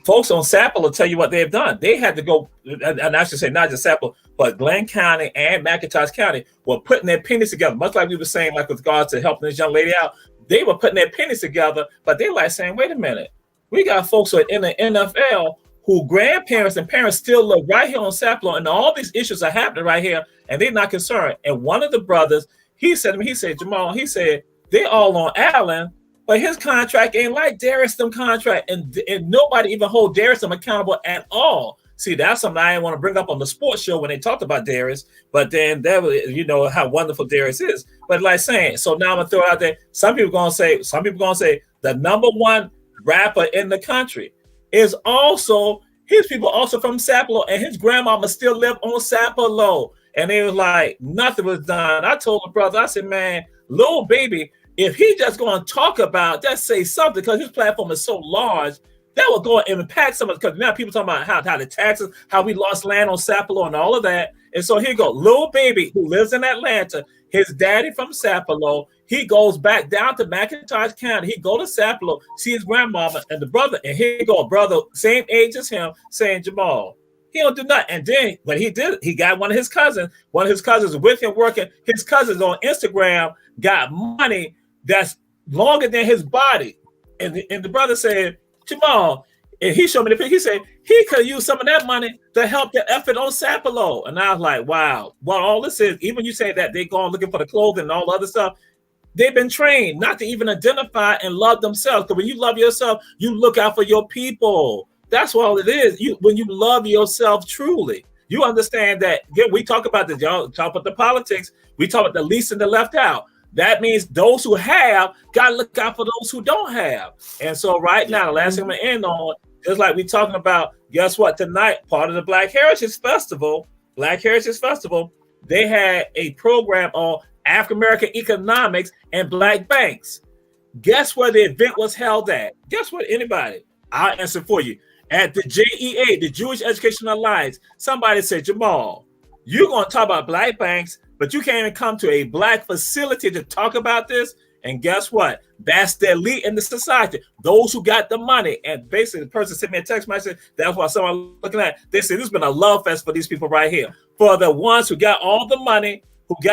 Folks on Sapelo tell you what they've done. They had to go, and I should say not just Sapelo, but Glenn County and McIntosh County were putting their pennies together, much like we were saying, with regards to helping this young lady out. They were putting their pennies together, but they saying, wait a minute, we got folks in the NFL who grandparents and parents still live right here on Sapelo, and all these issues are happening right here, and they're not concerned. And one of the brothers, he said to me, he said, Jamal, he said, they all on Allen, but his contract ain't like Darius' them contract, and nobody even hold Darius' them accountable at all. See, that's something I didn't want to bring up on the sports show when they talked about Darius, but then that was, you know, how wonderful Darius is. But like saying, so now I'm gonna throw it out there. Some people gonna say the number one rapper in the country is also his people also from Sapelo, and his grandmama still live on Sapelo. And they was like, nothing was done. I told the brother, I said, man, Lil Baby, if he just going to talk about, just say something, because his platform is so large, that will go and impact some of, because now people talking about how the taxes, how we lost land on Sapelo and all of that. And so here you go, Lil Baby, who lives in Atlanta, his daddy from Sapelo, he goes back down to McIntosh County. He go to Sapelo, see his grandmama and the brother, and here you go, brother, same age as him, saying, Jamal, he don't do nothing. And then when he did, he got one of his cousins with him working. His cousins on Instagram got money that's longer than his body. And the brother said, Jamal, and he showed me the picture. He said he could use some of that money to help the effort on Sapelo. And I was like, wow. Well, all this is, even you say that they going looking for the clothing and all the other stuff, they've been trained not to even identify and love themselves. Because when you love yourself, you look out for your people. That's what all it is. When you love yourself truly, you understand that. Again, we talk about this, y'all talk about the politics. We talk about the least and the left out. That means those who have got to look out for those who don't have. And so right now, the last thing I'm going to end on, just like we're talking about, guess what? Tonight, part of the Black Heritage Festival, they had a program on African-American economics and Black banks. Guess where the event was held at? Guess what? Anybody? I'll answer for you. At the JEA, the Jewish Educational Alliance, somebody said, Jamal, you're going to talk about Black banks, but you can't even come to a Black facility to talk about this. And guess what? That's the elite in the society, those who got the money. And basically, the person sent me a text message. That's why someone looking at. They said this has been a love fest for these people right here. For the ones who got all the money,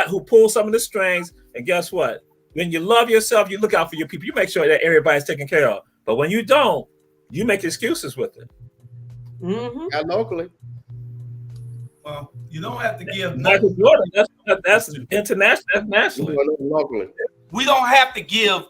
who pulled some of the strings. And guess what? When you love yourself, you look out for your people. You make sure that everybody's taken care of. But when you don't, you make excuses with it. Mm-hmm. And locally. Well, you don't have to give Michael nothing. Jordan, that's international, that's nationally. Locally. We don't have to give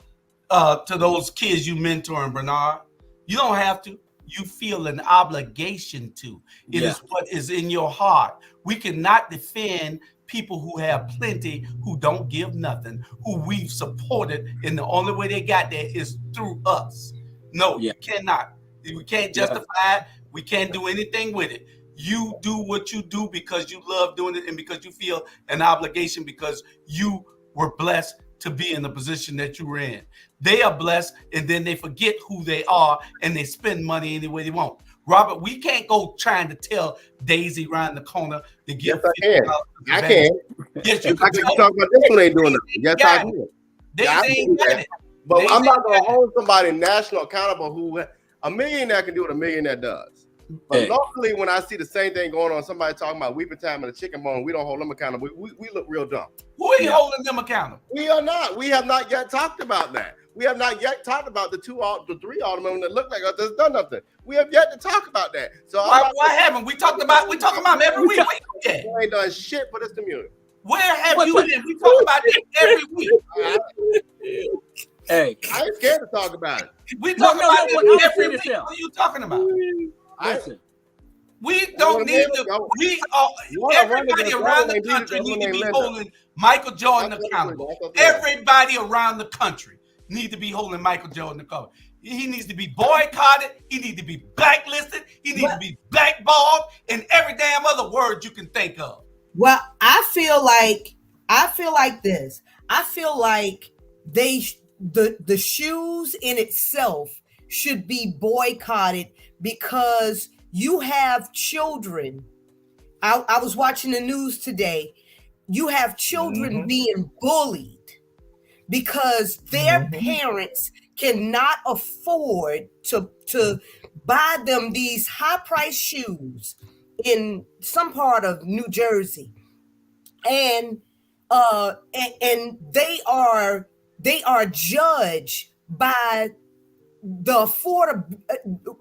to those kids you mentoring, Bernard. You don't have to. You feel an obligation to. It is what is in your heart. We cannot defend people who have plenty, who don't give nothing, who we've supported, and the only way they got there is through us. No, you cannot. We can't justify it. We can't do anything with it. You do what you do because you love doing it and because you feel an obligation because you were blessed to be in the position that you were in. They are blessed and then they forget who they are and they spend money any way they want. Robert, we can't go trying to tell Daisy around the corner to give. Yes, I can. Yes, you I can. can talk about this one ain't doing nothing. Yes, I can. Daisy ain't got it. But I'm not going to hold somebody national accountable who a millionaire can do what a millionaire does. But locally, when I see the same thing going on, somebody talking about weeping time and a chicken bone, we don't hold them accountable. We look real dumb. Who ain't holding them accountable? We are not. We have not yet talked about that. We have not yet talked about the three aldermen that look like us that's done nothing. We have yet to talk about that. So why haven't we talked about? We talk about them every week. We ain't done shit for this community. Where have you been? We talk about this every week. Hey, I ain't scared to talk about it. We talk about this every week. What What are you talking about? Listen. We don't need to. We are. Everybody around the country need to be holding Michael Jordan accountable. Everybody around the country need to be holding Michael Jordan accountable. He needs to be boycotted. He needs to be blacklisted. He needs to be blackballed, and every damn other word you can think of. Well, I feel like this. I feel like the shoes in itself should be boycotted because you have children. I was watching the news today. You have children being bullied because their parents cannot afford to buy them these high-priced shoes in some part of New Jersey. And they are judged by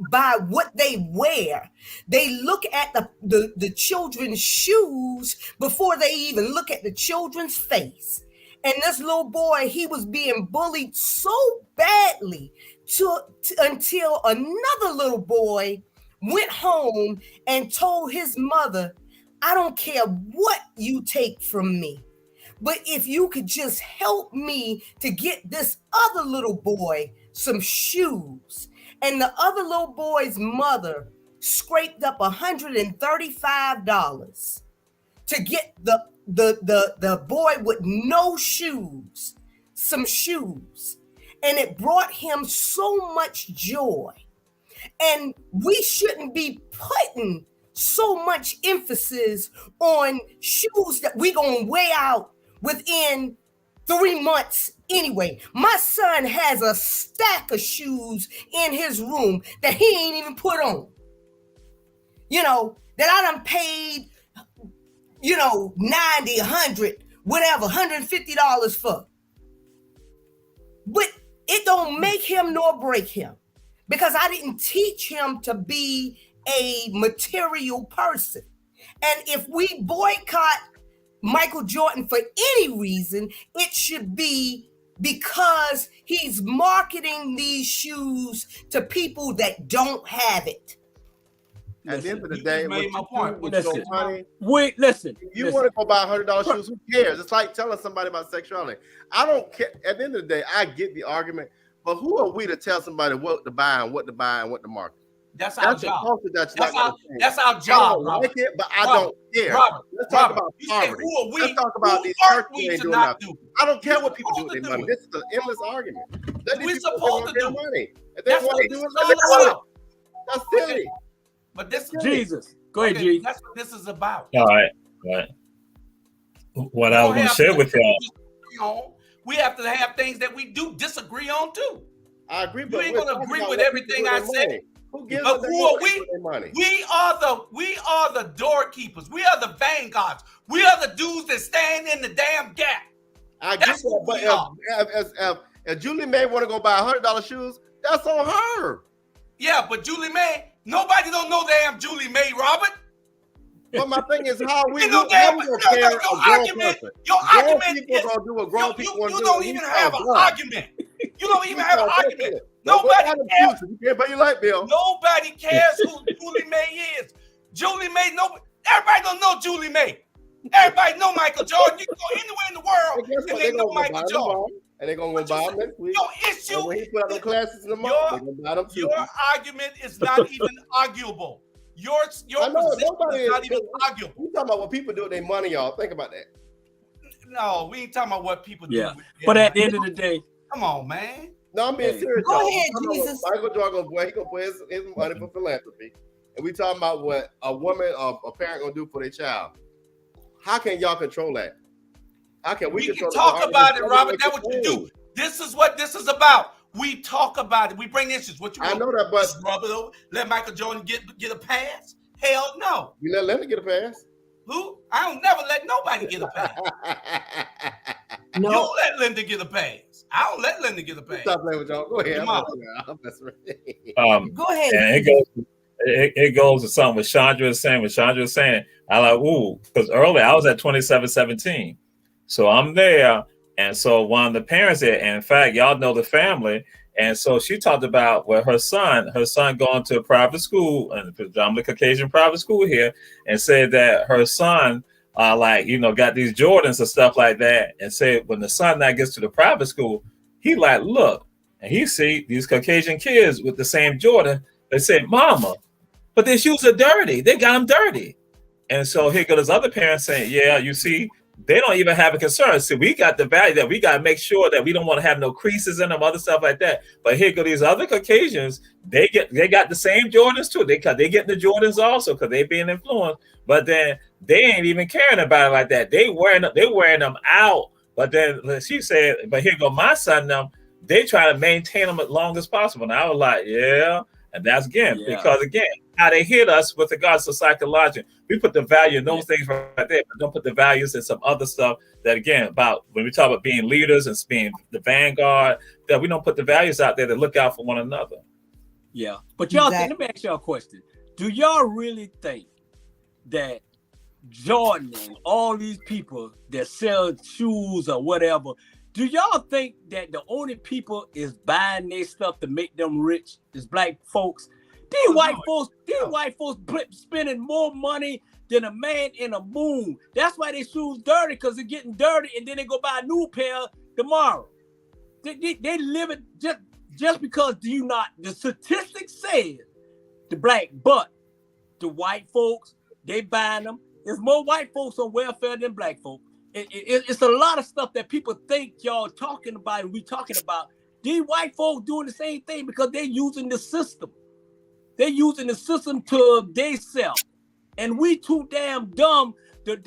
by what they wear. They look at the children's shoes before they even look at the children's face. And this little boy, he was being bullied so badly until another little boy went home and told his mother, I don't care what you take from me, but if you could just help me to get this other little boy some shoes. And the other little boy's mother scraped up $135 to get the boy with no shoes some shoes. And it brought him so much joy. And we shouldn't be putting so much emphasis on shoes that we're going to wear out within 3 months anyway. My son has a stack of shoes in his room that he ain't even put on. You know, that I done paid, you know, $90, $100, whatever, $150 for. But it don't make him nor break him, because I didn't teach him to be a material person. And if we boycott Michael Jordan for any reason, it should be because he's marketing these shoes to people that don't have it. At the end of the day, made my point. Listen. Money, Wait, listen. if you want to go buy $100 shoes, who cares? It's like telling somebody about sexuality. I don't care. At the end of the day, I get the argument, but who are we to tell somebody what to buy and what to buy and what to market? That's our job. That's our job. I don't like it, but I don't care. Let's talk about poverty. Let's talk about these churches ain't doing nothing. I don't care what people do with their money. This is an endless argument. We're supposed to do money. If they want to do it, let them do it. That's silly. But this is Jesus. Go ahead, G. That's what this is about. All right. What I was going to share with y'all. We have to have things that we do disagree on too. I agree, You but ain't gonna agree with everything I said. Who gives But them who are money? We are the doorkeepers. We are the vanguards. We are the dudes that stand in the damn gap. I get that, but if Julie May want to go buy $100 shoes, that's on her. Yeah, but Julie May, nobody don't know damn Julie May, Robert. But my thing is how we Your argument is you don't even have an argument. You don't even have an argument. Nobody cares. But you like Bill. Nobody cares who Julie May is. Julie May, everybody don't know Julie May. Everybody know Michael Jordan. You can go anywhere in the world and they know Michael Jordan. And they're gonna go buy them next week. Your issue. When he put out the classes in the month, they're gonna buy them too. Your argument is not even arguable. Your position is not even arguable. We talking about what people do with their money, y'all. Think about that. No, we ain't talking about what people do. But at the end of the day, come on, man. No, I'm being serious. Go ahead, Jesus. Michael Jordan, he gonna put his money for philanthropy, and we talking about what a woman or a parent gonna do for their child. How can y'all control that? How can we can talk about it, Robert? That's what you do. This is what this is about. We talk about it. We bring issues. What you I know that, but Robert, let Michael Jordan get a pass? Hell no. You let Linda get a pass? Who? I don't never let nobody get a pass. No. You don't let Linda get a pass. I don't let Linda get a pass. Stop playing with y'all. Go ahead. Go ahead. And it goes to something what Chandra is saying. What Chandra is saying, I like, ooh, because earlier I was at 27-17. So I'm there. And so one of the parents there, and in fact, y'all know the family. And so she talked about her son going to a private school, and predominantly Caucasian private school here, and said that her son, got these Jordans and stuff like that. And said when the son now gets to the private school, he like, look, and he see these Caucasian kids with the same Jordan. They say, Mama, but their shoes are dirty. They got them dirty. And so here go this other parent saying, yeah, you see, they don't even have a concern. See, we got the value that we got to make sure that we don't want to have no creases in them, other stuff like that. But here go these other Caucasians. They got the same Jordans too. They get the Jordans also because they being influenced. But then they ain't even caring about it like that. They wearing them out. But then she said, but here go my son. Them they try to maintain them as long as possible. And I was like, yeah. And that's because how they hit us with regards to psychology. We put the value in those things right there, but don't put the values in some other stuff that, again, about when we talk about being leaders and being the vanguard, that we don't put the values out there to look out for one another. Yeah. But y'all think, let me ask y'all a question. Do y'all really think that Jordan and all these people that sell shoes or whatever, do y'all think that the only people is buying their stuff to make them rich is black folks? These white folks spending more money than a man in a moon. That's why their shoes dirty, because they're getting dirty, and then they go buy a new pair tomorrow. They live it just because the statistics says the black, but the white folks, they buying them. There's more white folks on welfare than black folks. It's a lot of stuff that people think y'all talking about and we talking about. These white folks doing the same thing because they're using the system. They're using the system to they self. And we too damn dumb to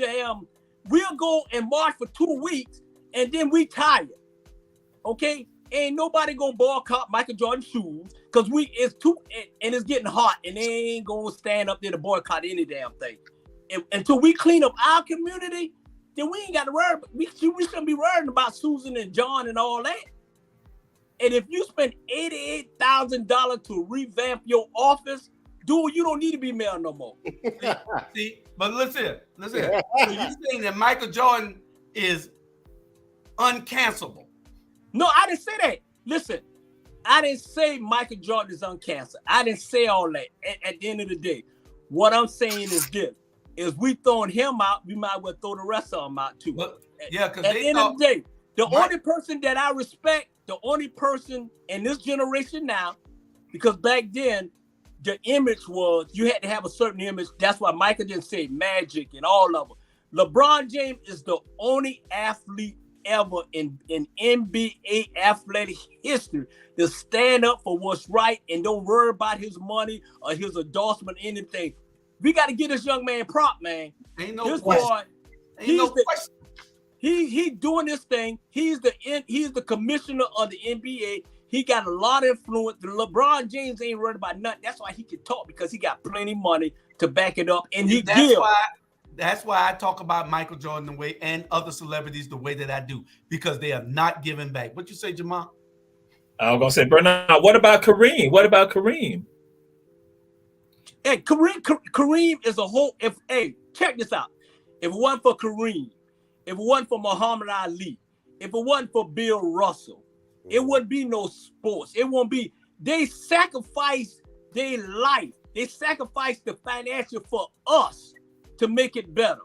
we'll go and march for 2 weeks and then we tired. Okay? Ain't nobody gonna boycott Michael Jordan shoes because it's getting hot and they ain't gonna stand up there to boycott any damn thing. Until we clean up our community, then we ain't got to worry. We shouldn't be worrying about Susan and John and all that. And if you spend $88,000 to revamp your office, dude, you don't need to be mayor no more. See, but listen. So you're saying that Michael Jordan is uncancelable? No, I didn't say that. Listen, I didn't say Michael Jordan is uncanceled. I didn't say all that. At the end of the day, what I'm saying is this. Is we throwing him out, we might well throw the rest of them out too. But, yeah, because at the end of the day, the only person that I respect, the only person in this generation now, because back then the image was you had to have a certain image. That's why Michael didn't say Magic and all of them. LeBron James is the only athlete ever in NBA athletic history to stand up for what's right and don't worry about his money or his endorsement or anything. We got to get this young man prop, man. Ain't no question. He's doing this thing. He's the commissioner of the NBA. He got a lot of influence. LeBron James ain't worried about nothing. That's why he can talk, because he got plenty of money to back it up, and That's why I talk about Michael Jordan the way and other celebrities the way that I do, because they are not giving back. What you say, Jamal? I was gonna say, Bernard. What about Kareem? Hey, Kareem is a whole. Check this out. If it wasn't for Kareem, if it wasn't for Muhammad Ali, if it wasn't for Bill Russell, it wouldn't be no sports. It won't be. They sacrificed their life. They sacrificed the financial for us to make it better.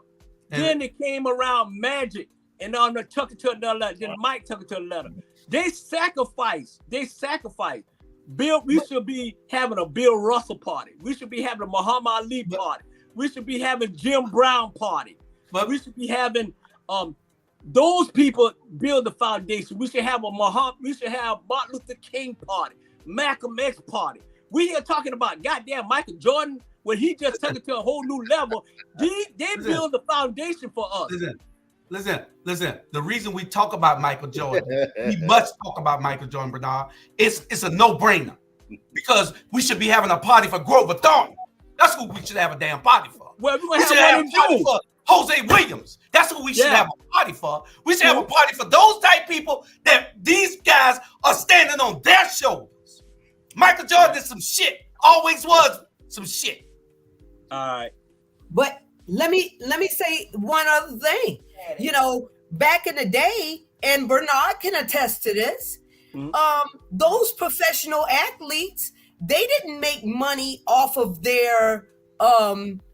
Then they came around Magic, and on the took it to another letter. Then Mike took it to another. They sacrificed. Bill, we should be having a Bill Russell party. We should be having a Muhammad Ali party. We should be having Jim Brown party. But we should be having those people build the foundation. We should have Martin Luther King party, Malcolm X party. We here talking about goddamn Michael Jordan when he just took it to a whole new level. They build the foundation for us. Listen. The reason we talk about Michael Jordan, we must talk about Michael Jordan, Bernard. It's a no-brainer, because we should be having a party for Grover Thornton. That's who we should have a damn party for. Well, we should have a party for Jose Williams. That's who we should have a party for. We should have a party for those type people that these guys are standing on their shoulders. Michael Jordan is some shit. Always was some shit. All right. But let me say one other thing. You know, back in the day, and Bernard can attest to this, those professional athletes, they didn't make money off of their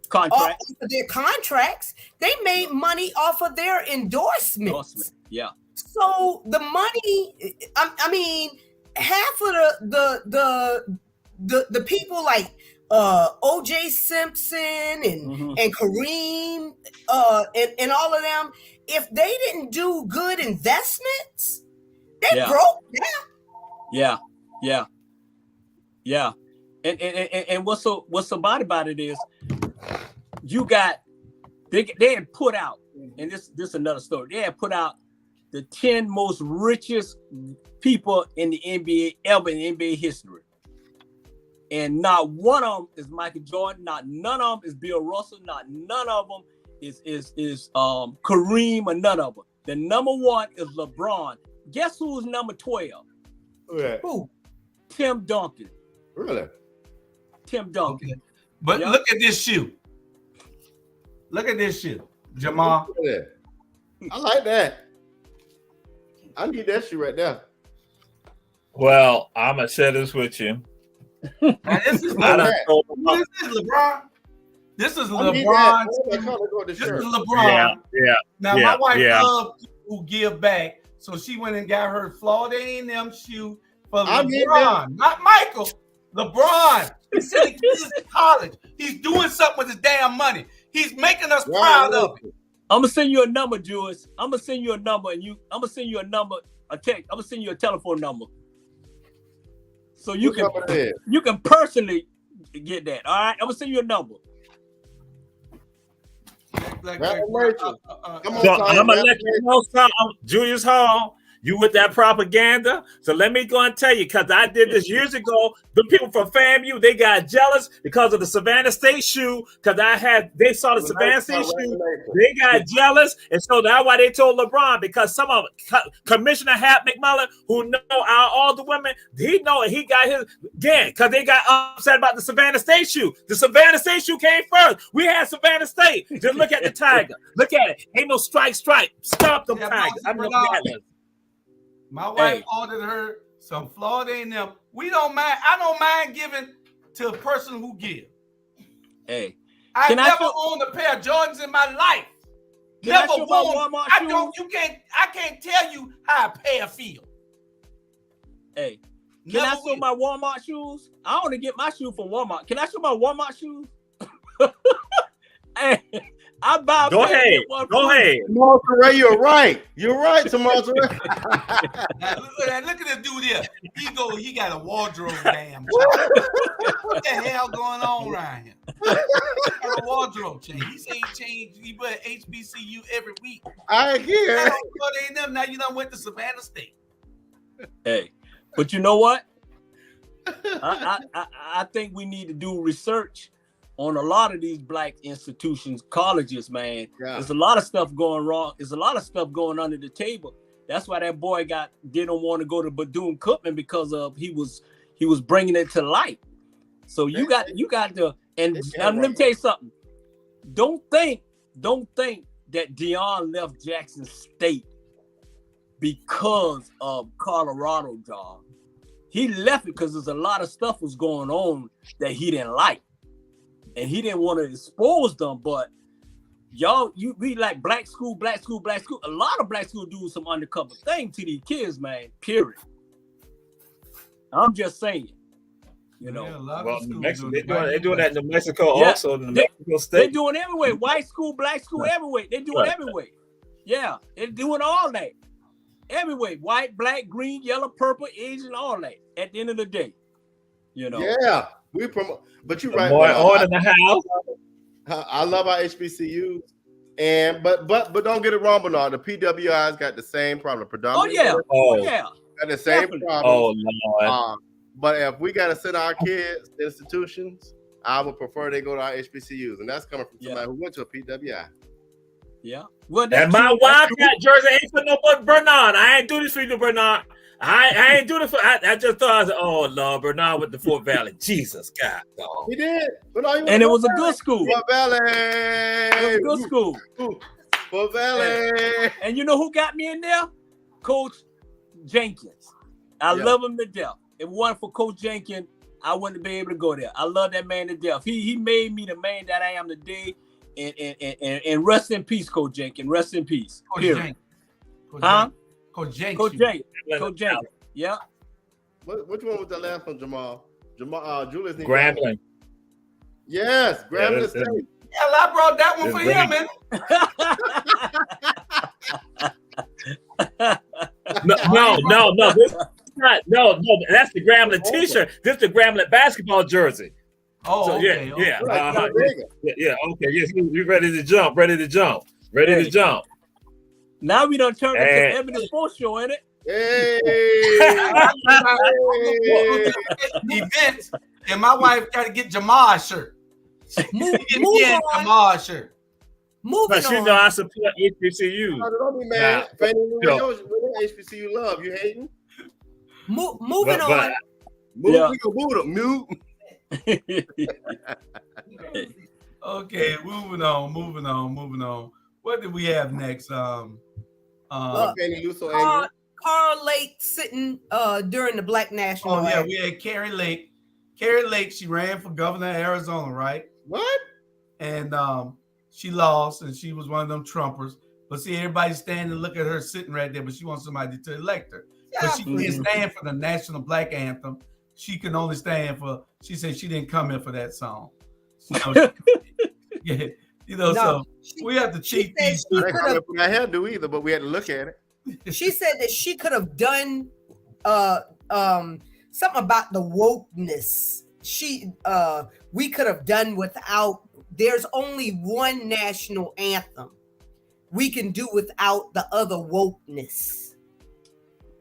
contracts. They made money off of their endorsements. Yeah. So the money, I mean, half of the people like O.J. Simpson and Kareem and all of them, if they didn't do good investments, they broke down. Yeah. And what's so bad about it is you got they had put out, and this is another story. They had put out the 10 most richest people in the NBA ever in NBA history. And not one of them is Michael Jordan. Not none of them is Bill Russell. Not none of them is Kareem or none of them. The number one is LeBron. Guess who's number 12? Who? Tim Duncan. Really? Tim Duncan. Okay. But look at this shoe. Look at this shoe, Jamal. I like that. I need that shoe right there. Well, I'm gonna share this with you. Now, this is LeBron. This is LeBron. This is LeBron. Yeah. Now my wife loves to give back, so she went and got her Florida A&M shoe for LeBron, not Michael. LeBron. He's sending kids to college. He's doing something with his damn money. He's making us proud of it. I'm gonna send you a number, Jules. I'm gonna send you a number, and I'm gonna send you a number, a text. I'm gonna send you a telephone number, so you can personally get that. All right, I'm gonna send you a number. I'm gonna let you know something, Julius Hall. You with that propaganda? So let me go and tell you, because I did this years ago. The people from FAMU, they got jealous because of the Savannah State shoe. Because they saw the Savannah State shoe, they got jealous, and so that's why they told LeBron. Because some of Commissioner Hat McMullen, who know all the women, he know it. He got his again because they got upset about the Savannah State shoe. The Savannah State shoe came first. We had Savannah State. Just look at the Tiger. Look at it. Ain't no strike. Stop them Tigers. I'm looking at them. My wife ordered her some Florida A&M. We don't mind. I don't mind giving to a person who gives. Hey, I never owned a pair of Jordans in my life. Never owned. I can't tell you how a pair feel. Hey, can I show my Walmart shoes? I only get my shoe from Walmart. Can I show my Walmart shoes? Hey. I buy. Go ahead. Tomorrow, you're right. You're right, tomorrow. Look at this dude here. He got a wardrobe damn. What the hell going on around here? Got a wardrobe change. He say he changed. He put HBCU every week. I hear. Now you done went to Savannah State. Hey, but you know what? I think we need to do research on a lot of these black institutions, colleges, man. Yeah. There's a lot of stuff going wrong. There's a lot of stuff going under the table. That's why that boy didn't want to go to Bethune-Cookman because of he was bringing it to light. So you got to, and let me tell you something. Don't think that Deion left Jackson State because of Colorado job. He left it because there's a lot of stuff was going on that he didn't like. And he didn't want to expose them, but y'all, we like black school. A lot of black school do some undercover thing to these kids, man. Period. I'm just saying, you know. They're doing that in New Mexico also. In New Mexico State. They're doing everywhere. White school, black school, everywhere. They're doing everywhere. Yeah, they're doing all that. Everywhere. White, black, green, yellow, purple, Asian, all that. At the end of the day, you know. Yeah. We promote, but you're right. On in the house. I love our HBCUs, and but don't get it wrong, Bernard. The PWIs got the same problem. Predominantly, got the same problem. Oh Lord. But if we got to send our kids to institutions, I would prefer they go to our HBCUs, and that's coming from somebody who went to a PWI. Yeah. Well, and my Wildcat jersey ain't for no but Bernard. I ain't do this for you, Bernard. I ain't doing it for. I just thought, I was like, oh Lord, Bernard with the Fort Valley. Jesus, God, dog. He did, and it was a good school. Fort Valley. It was a good school. Fort Valley. And you know who got me in there? Coach Jenkins. I love him to death. If it wasn't for Coach Jenkins, I wouldn't be able to go there. I love that man to death. He made me the man that I am today. And rest in peace, Coach Jenkins. Rest in peace. Coach Jenkins. Coach Jenkins. Yeah. Which one was the last one, Jamal? Julius. Grambling. Yes, Grambling State. Hell, I brought that one for him, man. No. This is not. No. That's the Grambling T-shirt. This is the Grambling basketball jersey. Oh, so, okay. Yeah. Okay. Yes, you ready to jump? Ready to jump. Now we done turned into Ebony Sports Show, ain't it? Hey. Events And my wife got to get Jamal's shirt. Move Get on. Jamal's shirt. Moving But you on. know I support HBCU. Don't be mad. Nah, Fanny, yo. what HBCU love? You hating? Moving But- on. Move, Yeah. we go move them. Mute. Okay, moving on. What did we have next? Fanny Lou so Carl, angry. Carl Lake sitting during the Black National. Oh yeah, Anthem. we had Carrie Lake. Carrie Lake, she ran for governor of Arizona, right? What? And she lost, and she was one of them Trumpers. But see, everybody's standing and look at her sitting right there, but she wants somebody to elect her. But she can't stand for the national Black anthem. She can only stand for, she said she didn't come in for that song. So, yeah, so we have to cheat these. I didn't come up with that hairdo either, but we had to look at it. She said that she could have done something about the wokeness. We could have done without. There's only one national anthem. We can do without the other wokeness.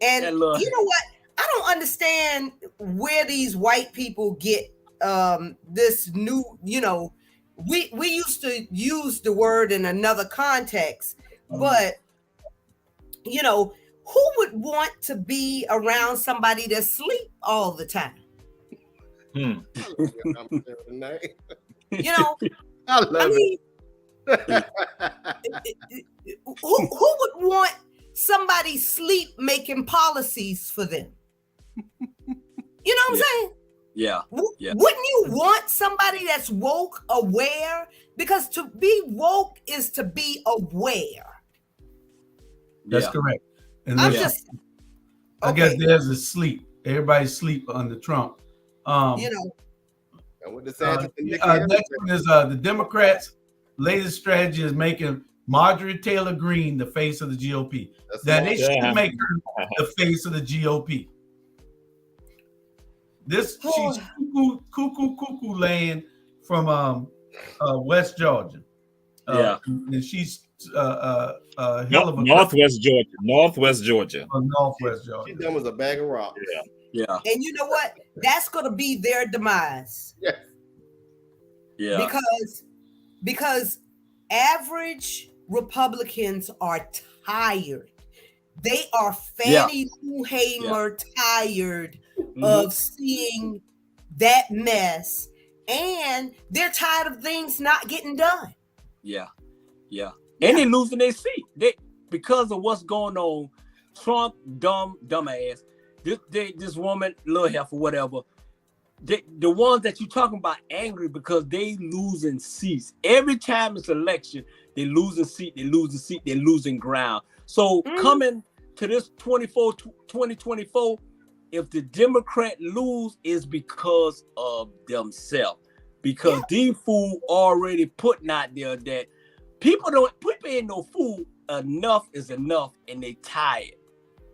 And you know what? I don't understand where these white people get this new, we used to use the word in another context, but who would want to be around somebody that sleep all the time? I love it. Who would want somebody sleep making policies for them? You know what I'm saying? Yeah. Wouldn't you want somebody that's woke, aware? Because to be woke is to be aware. That's correct. And I guess there's a sleep. Everybody's sleep under Trump. And with the next one is the Democrats' latest strategy is making Marjorie Taylor Greene the face of the GOP. They should make her the face of the GOP. She's cuckoo land from West Georgia. And she's Northwest Georgia. Northwest Georgia. She done was a bag of rocks. Yeah. And you know what? That's going to be their demise. Yeah. Yeah. Because average Republicans are tired. They are Fannie Lou Hamer tired of seeing that mess, and they're tired of things not getting done. Yeah. And they're losing their seat. Because of what's going on. Trump, dumbass. This woman, little heifer, whatever. The ones that you're talking about angry because they losing seats. Every time it's election, they losing seat, they're losing ground. So coming to this 2024, if the Democrat lose, is because of themselves. Because these fools already putting out there that people ain't no fool. Enough is enough, and they tired.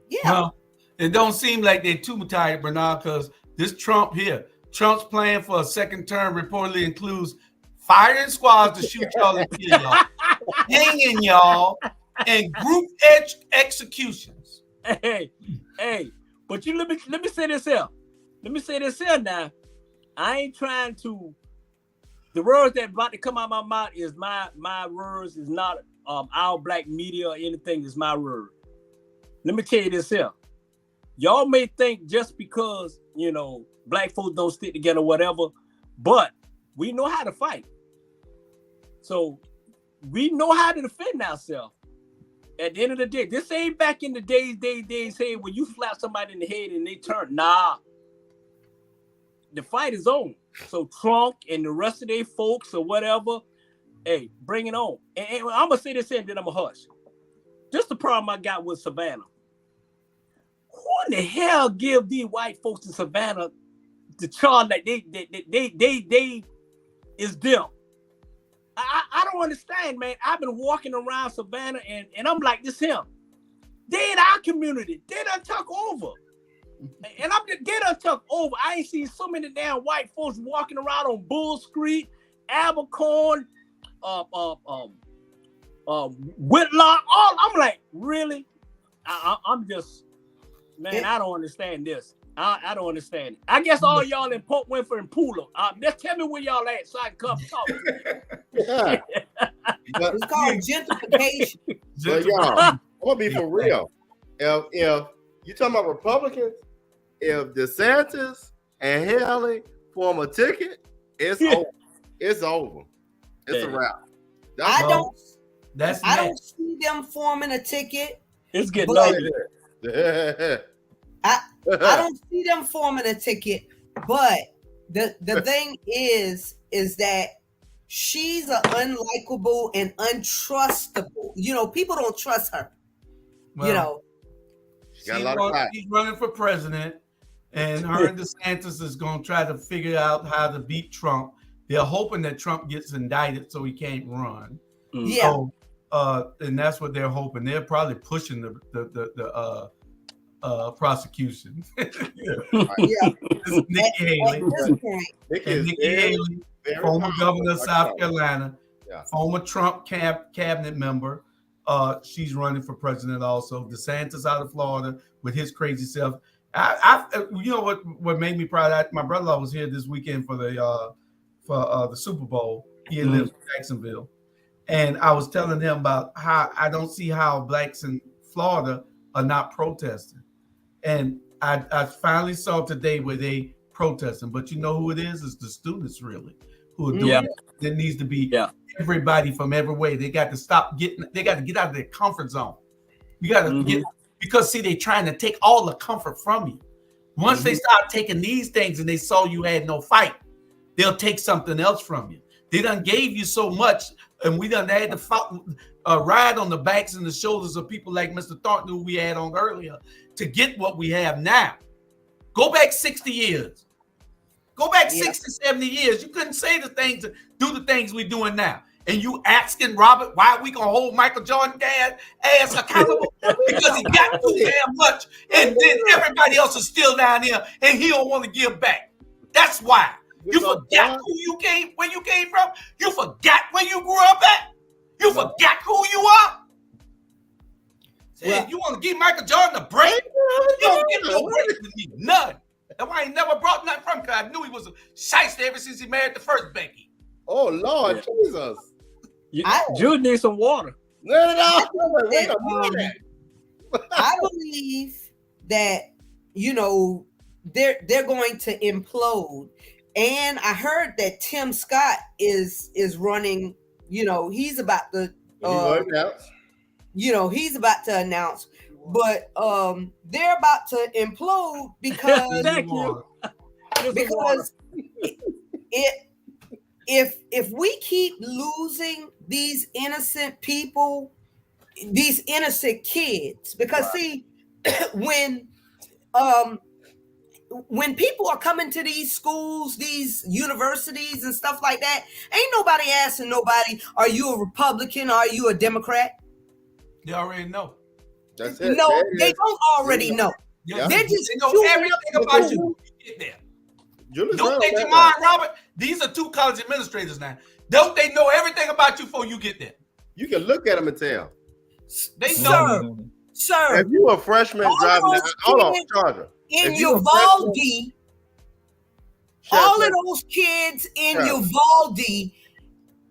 Yeah. Well, it don't seem like they're too tired, Bernard, because this Trump's plan for a second term reportedly includes firing squads to shoot y'all and kill y'all, hanging y'all, and group executions. Hey, but let me say this here. Let me say this here now. I ain't trying to. The words that about to come out of my mouth is my words. Is not our black media or anything. Is my word. Let me tell you this here. Y'all may think just because black folks don't stick together, whatever, but we know how to fight. So we know how to defend ourselves. At the end of the day, this ain't back in the days hey, when you slap somebody in the head and they turn. Nah. The fight is on. So Trump and the rest of their folks or whatever, hey, bring it on. And I'm going to say this here and then I'm going to hush. Just the problem I got with Savannah. Who in the hell give these white folks in Savannah the charge that they is them? I don't understand, man. I've been walking around Savannah and I'm like, this him. They in our community. They done took over. And they done took over. I ain't seen so many damn white folks walking around on Bull Street, Abercorn, Whitlock. I'm like, really? I'm just, man, I don't understand this. I don't understand it. I guess all y'all in Port Winfrey and Pula, just tell me where y'all at so I can come talk to you. Yeah. But, It's called gentrification. but y'all, I'm gonna be for real. If you talking about Republicans, if DeSantis and Haley form a ticket, it's over. It's over. It's a wrap. I don't see them forming a ticket. It's getting ugly. I don't see them forming a ticket, but the thing is that she's an unlikable and untrustable. You know, people don't trust her. Well, she's running for president, and her and DeSantis is going to try to figure out how to beat Trump. They're hoping that Trump gets indicted so he can't run. Yeah. So, and that's what they're hoping. They're probably pushing the prosecution. Yeah. Nikki Haley. Nikki Haley, former governor of South Carolina, former Trump cabinet member. She's running for president also. DeSantis out of Florida with his crazy self. You know what made me proud? My brother-in-law was here this weekend for the Super Bowl. He lives in Jacksonville. And I was telling him about how I don't see how blacks in Florida are not protesting. And I finally saw today where they protesting. But you know who it is? It's the students really who are doing it. There needs to be everybody from every way. They got to get out of their comfort zone. You got to get, because see, they're trying to take all the comfort from you. Once they start taking these things and they saw you had no fight, they'll take something else from you. They done gave you so much, and we done had to ride on the backs and the shoulders of people like Mr. Thornton, who we had on earlier, to get what we have now. Go back 60 years. Go back 60, 70 years. You couldn't say the things, do the things we're doing now. And you asking Robert, why are we going to hold Michael Jordan ass accountable? Because he got too damn much. And then everybody else is still down here, and he don't want to give back. That's why. You forgot where you came from. You forgot where you grew up at. You forgot who you are. Well, you want to give Michael Jordan a break? You don't get no break to me. None. That's why I ain't brought nothing from him, because I knew he was a shyster ever since he married the first Becky. Oh, Lord Jesus. Jude needs some water. I believe that, they're going to implode. And I heard that Tim Scott is running, he's about to he's about to announce, but they're about to implode because if we keep losing these innocent people, these innocent kids, because see, when people are coming to these schools, these universities and stuff like that, ain't nobody asking nobody, are you a Republican? Are you a Democrat? They already know. That's it. No, they don't already know. Yeah. They just know everything about you when you get there. Don't they, Jamon, Robert? These are two college administrators now. Don't they know everything about you before you get there? You can look at them and tell. They know. Sir, if you a freshman driving, hold on, Charger. In Uvalde, all of those kids in Uvalde,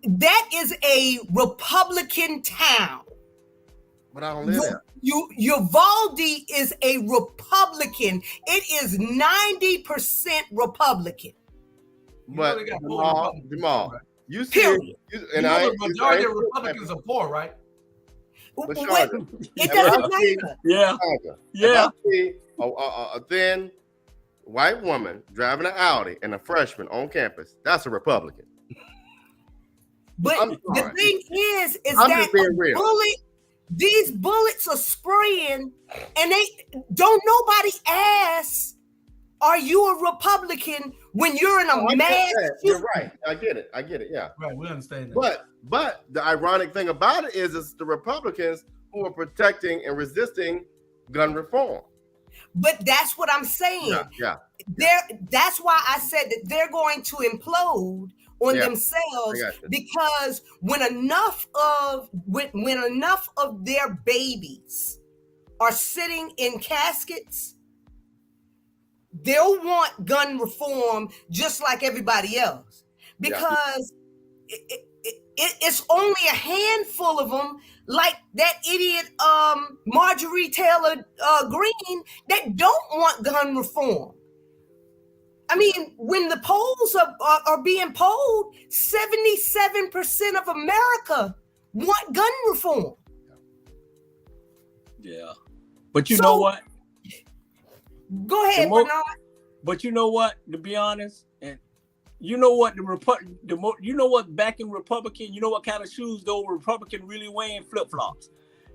that is a Republican town. But I don't live there. Uvalde is a Republican. It is 90% Republican. But Jamal, you see, the majority of Republicans are poor, right? It doesn't matter. Yeah. If I see a thin white woman driving an Audi and a freshman on campus, that's a Republican. But the thing is that these bullets are spraying, and they don't nobody ask, are you a Republican when you're in a mass? You're right. I get it. Yeah. Right. We understand that. But the ironic thing about it is it's the Republicans who are protecting and resisting gun reform. But that's what I'm saying. Yeah. That's why I said that they're going to implode on themselves, because when enough of their babies are sitting in caskets, they'll want gun reform just like everybody else, because it's only a handful of them, like that idiot Marjorie Taylor Greene, that don't want gun reform. I mean, when the polls are being polled, 77% of America want gun reform. Yeah. But you know what? Go ahead, Bernard. But you know what? To be honest, and you know what you know what back in Republican, you know what kind of shoes those Republican really wearing? Flip-flops.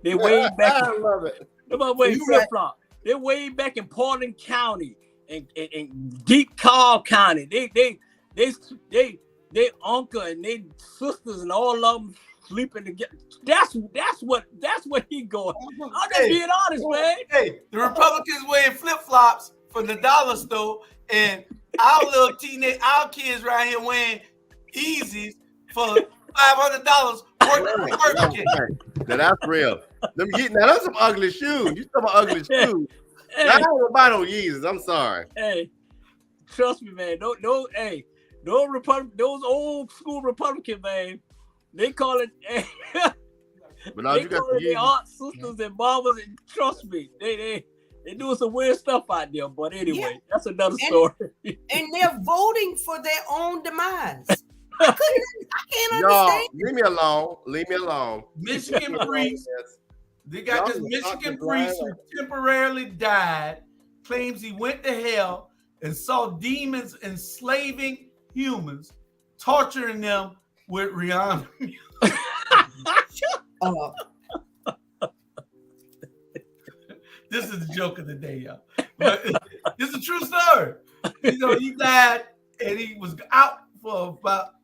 They way back. I love it. They're wearing flip-flop. They're way back in Portland County and Deep Carl County. They uncle and they sisters and all of them sleeping together. That's what he going. I'm just being honest, man. Hey, the Republicans wearing flip-flops from the dollar store, and our little our kids right here wearing Yeezys for $500 working. Now that's real. Now that's some ugly shoes. You talking about ugly shoes? Hey. I don't buy no Yeezys. I'm sorry. Hey, trust me, man. Those old school Republicans, man. They call it. But now they call it their aunts, sisters, and mamas. And trust me, they doing some weird stuff out there. But anyway, that's another story. And they're voting for their own demise. I can't understand. Leave me alone. Michigan priest. They got this Michigan priest who temporarily died, claims he went to hell and saw demons enslaving humans, torturing them with Rihanna. This is the joke of the day, y'all. But this is a true story. You know, he died and he was out for about,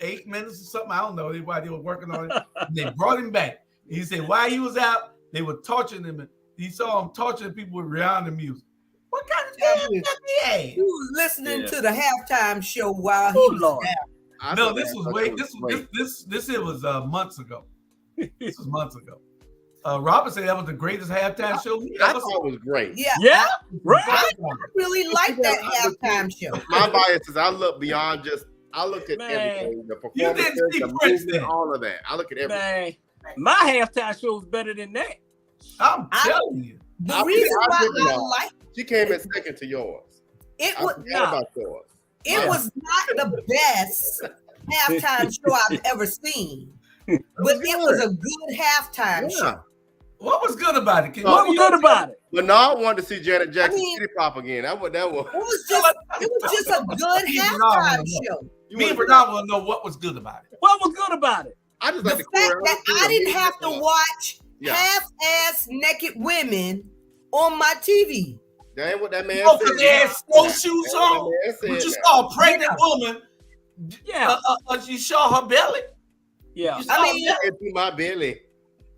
8 minutes or something. I don't know. While they were working on it, they brought him back. He said while he was out, they were torturing him. And he saw him torturing people with Rihanna music. What kind of damn he had? He was listening to the halftime show while he was out. No, this was months ago. This was months ago. Robert said that was the greatest halftime show we ever saw. It was great. Yeah, right. I really like that halftime show. My bias is I look beyond just. I look at everything, the performances, the movement, all of that. I look at everything. Man, my halftime show is better than that. I'm telling you. The reason why I like she came in second to yours. It was about yours. It was not the best halftime show I've ever seen, but it was a good halftime show. What was good about it? What was good about it? Bernard wanted to see Janet Jackson City Pop again. That was. It was just a good halftime show. Me and Bernard want to know what was good about it. What was good about it? I just the like fact that I didn't have to watch half-ass naked women on my TV. That ain't what that man said. Because they had snowshoes on. But you saw a pregnant woman. Yeah. You saw her belly. Yeah. I mean, it through my belly.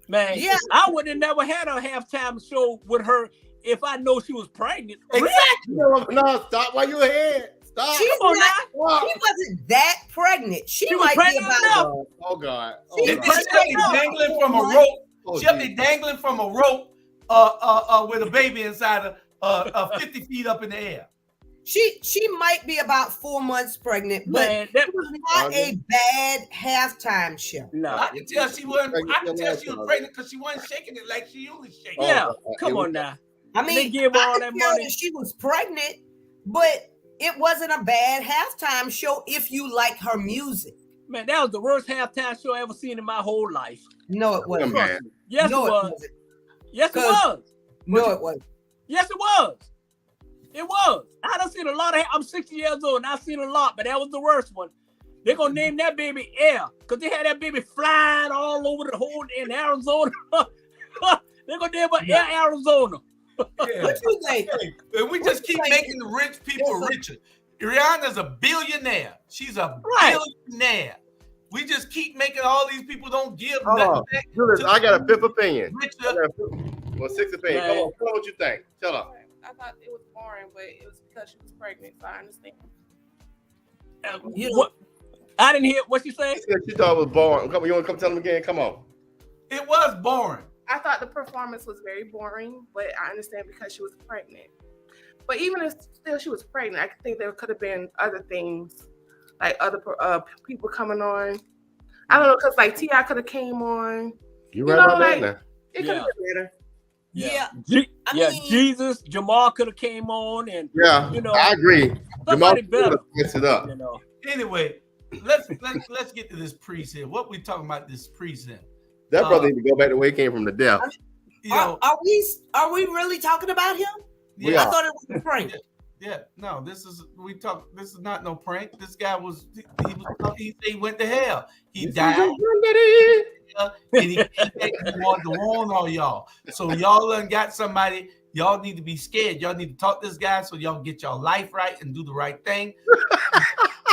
Man, I would have never had a halftime show with her if I know she was pregnant. Exactly. No, stop while you're ahead. Stop. She wasn't that pregnant. She might be about. Oh God. She'll be dangling from a rope. She'll be dangling from a rope with a baby inside of 50 feet up in the air. She might be about 4 months pregnant, but it was not a bad halftime show. No, I can tell she wasn't. I can tell she was pregnant because she wasn't shaking it like she usually shakes. Yeah, come on now. I mean, they give her all that money. She was pregnant, but it wasn't a bad halftime show if you like her music. Man, that was the worst halftime show I ever seen in my whole life. No, it wasn't. Yes, it was. Yes, it was. No, it wasn't. Yes, it was. It was. I done seen a lot of. I'm 60 years old and I've seen a lot, but that was the worst one. They're gonna name that baby Air because they had that baby flying all over the whole in Arizona. They're gonna name her Air Arizona. What you think? We just keep making the rich people richer. Rihanna's a billionaire. She's a billionaire. We just keep making all these people don't give nothing back. I got a fifth opinion. Richer. Well, sixth opinion. Come on, tell her what you think. Tell her. I thought it was boring, but it was because she was pregnant, so I understand. What? I didn't hear what you said. She thought it was boring. Come on, you want to come tell them again? Come on. It was boring. I thought the performance was very boring, but I understand because she was pregnant. But even if still she was pregnant, I think there could have been other things, like other people coming on. I don't know, because like T.I. could have came on. You right about that now. It could have been better. Yeah. I mean, Jesus, Jamal could have came on, and you know, I agree. Somebody better mess it up. You know. Anyway, let's get to this priest here. What we talking about this priest here? That brother need to go back to where he came from, the death. You know, are we really talking about him? Yeah. I thought it was a prank. Yeah, no, this is not no prank. This guy he went to hell. He died. And he wanted to warn all y'all. So y'all done got somebody. Y'all need to be scared. Y'all need to talk to this guy so y'all get your life right and do the right thing.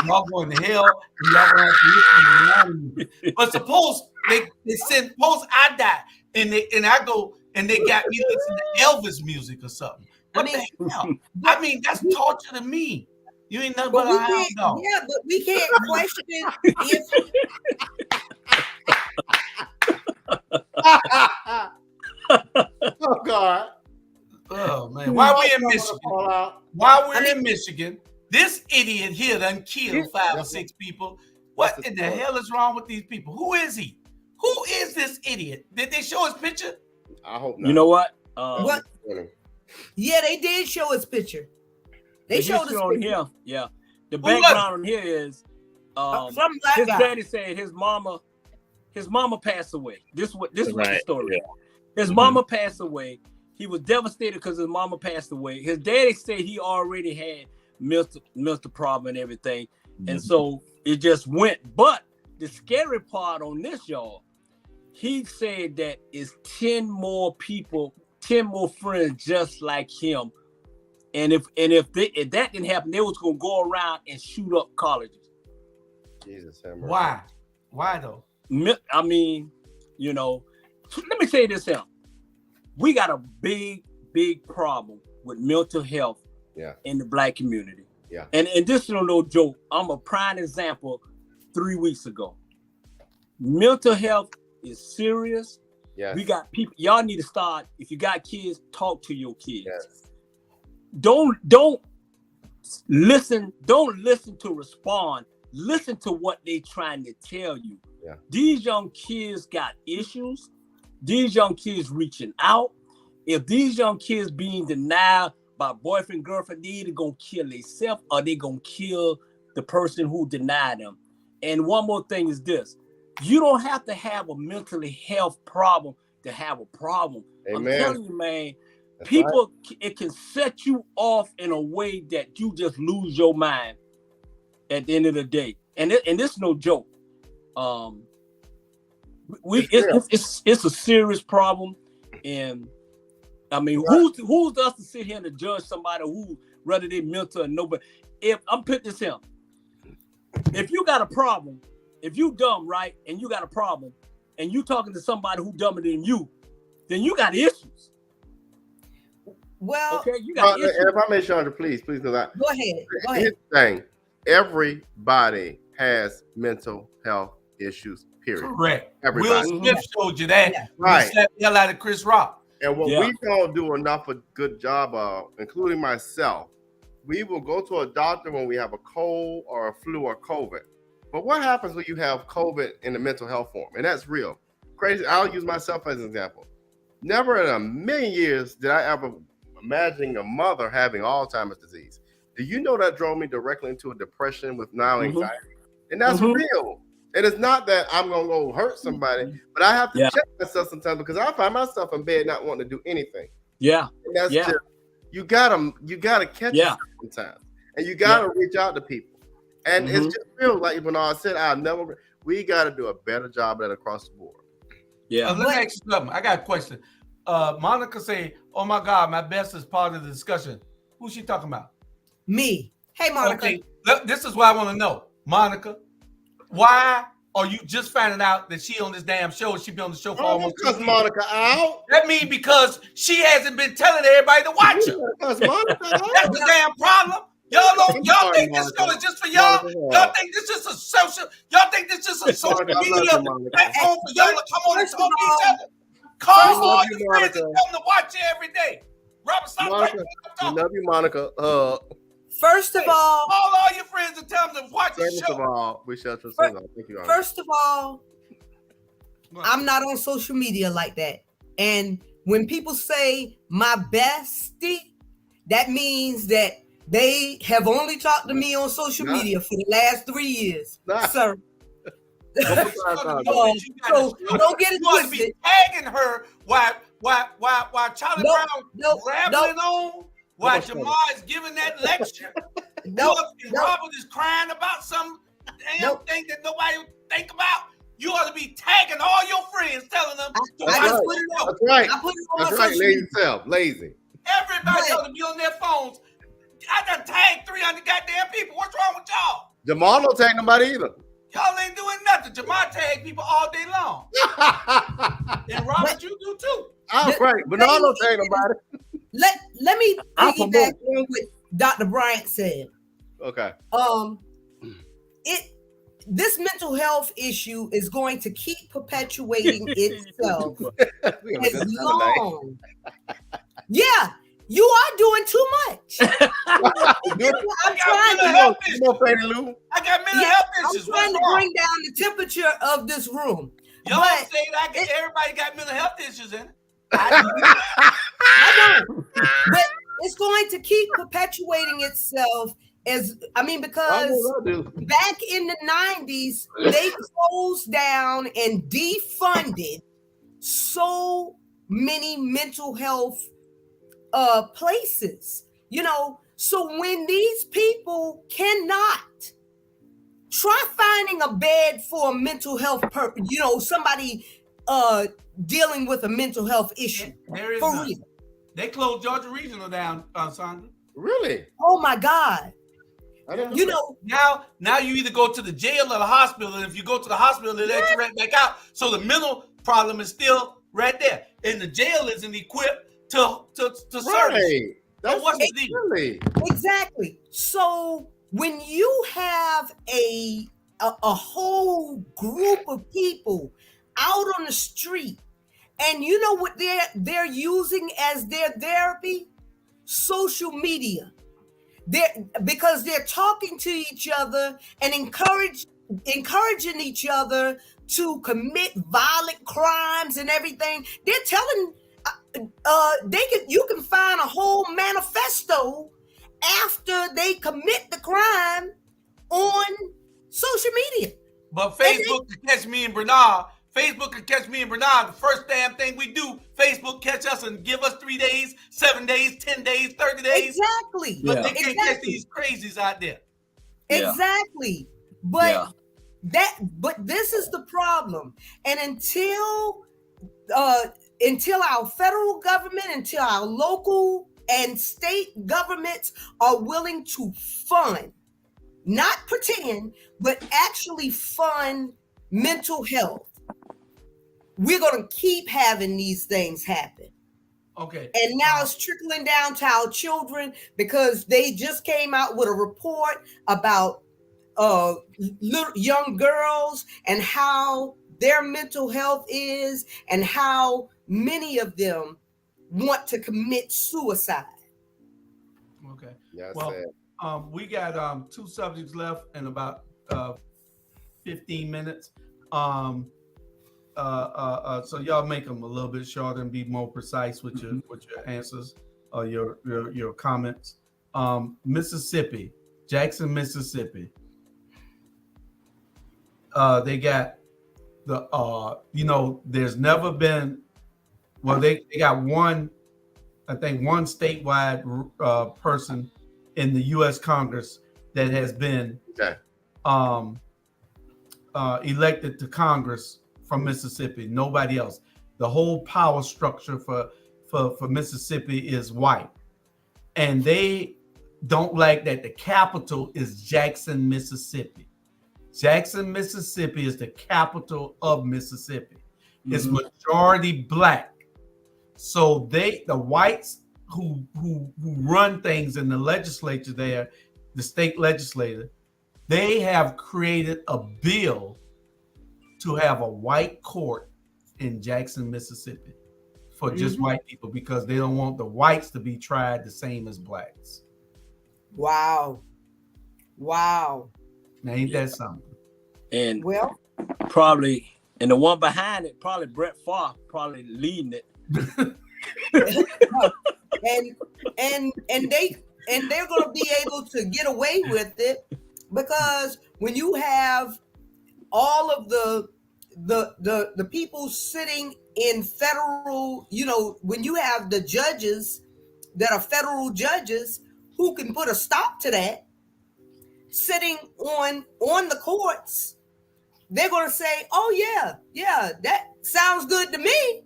Y'all going to hell. And y'all gonna have to listen to me. But suppose suppose I die and I go and they got me listening to Elvis music or something. What the hell? I mean, that's torture to me. You ain't nothing but a hound dog. Yeah, but we can't question if oh God. Oh man. While we're in Michigan, this idiot here done killed 5 or 6 people. What in the hell is wrong with these people? Who is he? Who is this idiot? Did they show his picture? I hope not. You know what? What? Yeah, they did show his picture. They showed his on picture. here. Yeah. The background on here is some black his guy. daddy said his mama passed away. This was the story. Yeah. His mama passed away. He was devastated because his mama passed away. His daddy said he already had mental problem and everything. And so it just went. But the scary part on this, y'all, he said that it's 10 more people, 10 more friends just like him. And if that didn't happen, they was gonna go around and shoot up colleges. Jesus, why? Why though? I mean, you know, let me say this here. We got a big problem with mental health in the black community. Yeah. And this is no joke. I'm a prime example 3 weeks ago. Mental health is serious. Yes. We got people, y'all need to start, if you got kids, talk to your kids. Yes. Don't listen to respond. Listen to what they trying to tell you. Yeah. These young kids got issues. These young kids reaching out. If these young kids being denied by boyfriend, girlfriend, they either gonna kill themselves or they gonna kill the person who denied them. And one more thing is this. You don't have to have a mentally health problem to have a problem. Amen. I'm telling you, man, people, it can set you off in a way that you just lose your mind at the end of the day. And this is no joke. It's a serious problem. And I mean, who's us to sit here and to judge somebody who, whether they mental or nobody? If I'm putting this in, if you got a problem, if you dumb, right, and you got a problem, and you talking to somebody who dumber than you, then you got issues. Well, okay, you got issues. If I may, Chandra, please, because go ahead. Here's the thing: everybody has mental health issues. Period. Correct. Everybody. Will Smith showed you that. Yeah. Right. He slapped the hell out of Chris Rock. And what we don't do enough of a good job of, including myself, we will go to a doctor when we have a cold or a flu or COVID. But what happens when you have COVID in the mental health form? And that's real. Crazy. I'll use myself as an example. Never in a million years did I ever imagine a mother having Alzheimer's disease. Do you know that drove me directly into a depression with now anxiety? And that's real. It is not that I'm going to go hurt somebody, but I have to check myself sometimes because I find myself in bed not wanting to do anything. Yeah. And that's just, you gotta catch yourself sometimes. And you gotta reach out to people. And it's just real, like Bernard said, we gotta do a better job at it across the board. Yeah. Let me ask you something. I got a question. Monica say, "Oh my God, my best is part of the discussion." Who's she talking about? Me. Hey, Monica. Okay. Look, this is what I want to know, Monica. Why are you just finding out that she on this damn show? She been on the show for almost because Monica out. That means because she hasn't been telling everybody to watch her. Because Monica out. That's the damn problem. Y'all think this show is just for y'all? Y'all think this is a social? Y'all think this is a social media platform for y'all to come on and talk to each other? Call all your friends and tell them to watch it every day. Robert, stop Monica, talking. we love you, Monica. First of all, Call all your friends and tell them to watch the First show. of all, we shall proceed on. Thank you. First of all, I'm not on social media like that. And when people say my bestie, that means that they have only talked to me on social media for the last 3 years, sir. So don't get it twisted. Be tagging her while Charlie Brown rambling on, while Jamal is giving that lecture. And Robert is crying about some damn thing that nobody would think about. You ought to be tagging all your friends, telling them. That's right. That's right. Lazy self. Lazy. Everybody ought to be on their phones. I done tagged 300 goddamn people. What's wrong with y'all? Jamal don't tag nobody either. Y'all ain't doing nothing. Jamal tag people all day long. And Robert, you do too. All right. But I don't tag nobody. Let me piggyback on what Dr. Bryant said. Okay. This mental health issue is going to keep perpetuating itself as long. Yeah, you are doing too much. I got mental health issues. I'm trying to bring down the temperature of this room. Y'all say everybody got mental health issues in it. I know. But it's going to keep perpetuating itself because back in the 90s, they closed down and defunded so many mental health places. So when these people cannot try finding a bed for a mental health somebody dealing with a mental health issue. There is for none. real. They closed Georgia Regional down, Sandra. Really? Oh my God. Now you either go to the jail or the hospital, and if you go to the hospital, they let you right back out. So the mental problem is still right there, and the jail isn't equipped to service. That's what's the deal? Really? Exactly. So when you have a whole group of people out on the street, and you know what they're using as their therapy? Social media. Because they're talking to each other and encouraging each other to commit violent crimes and everything. They're telling you can find a whole manifesto after they commit the crime on social media. But Facebook can catch me and Bernard. The first damn thing we do, Facebook catch us and give us 3 days, 7 days, 10 days, 30 days. Exactly. But they can't catch these crazies out there. Exactly. But this is the problem. And until our federal government, until our local and state governments are willing to fund, not pretend, but actually fund mental health, we're going to keep having these things happen. Okay. And now it's trickling down to our children because they just came out with a report about little young girls and how their mental health is and how many of them want to commit suicide. Okay. Yes, well, we got 2 subjects left in about 15 minutes. So y'all make them a little bit shorter and be more precise with your answers or your comments. Mississippi, Jackson, Mississippi. They got there's never been. Well, they got one statewide person in the U.S. Congress that has been elected to Congress from Mississippi. Nobody else. The whole power structure for Mississippi is white, and they don't like that the capital is Jackson, Mississippi. Jackson, Mississippi is the capital of Mississippi. Mm-hmm. It's majority black. So the whites who run things in the legislature there, the state legislature, they have created a bill to have a white court in Jackson, Mississippi. for just white people because they don't want the whites to be tried the same as blacks. Wow. Now, ain't that something? And Well, probably, and the one behind it, probably Brett Favre, probably leading it. and they're going to be able to get away with it because when you have all of the people sitting in federal, when you have the judges that are federal judges who can put a stop to that, sitting on the courts, they're going to say, oh yeah, that sounds good to me.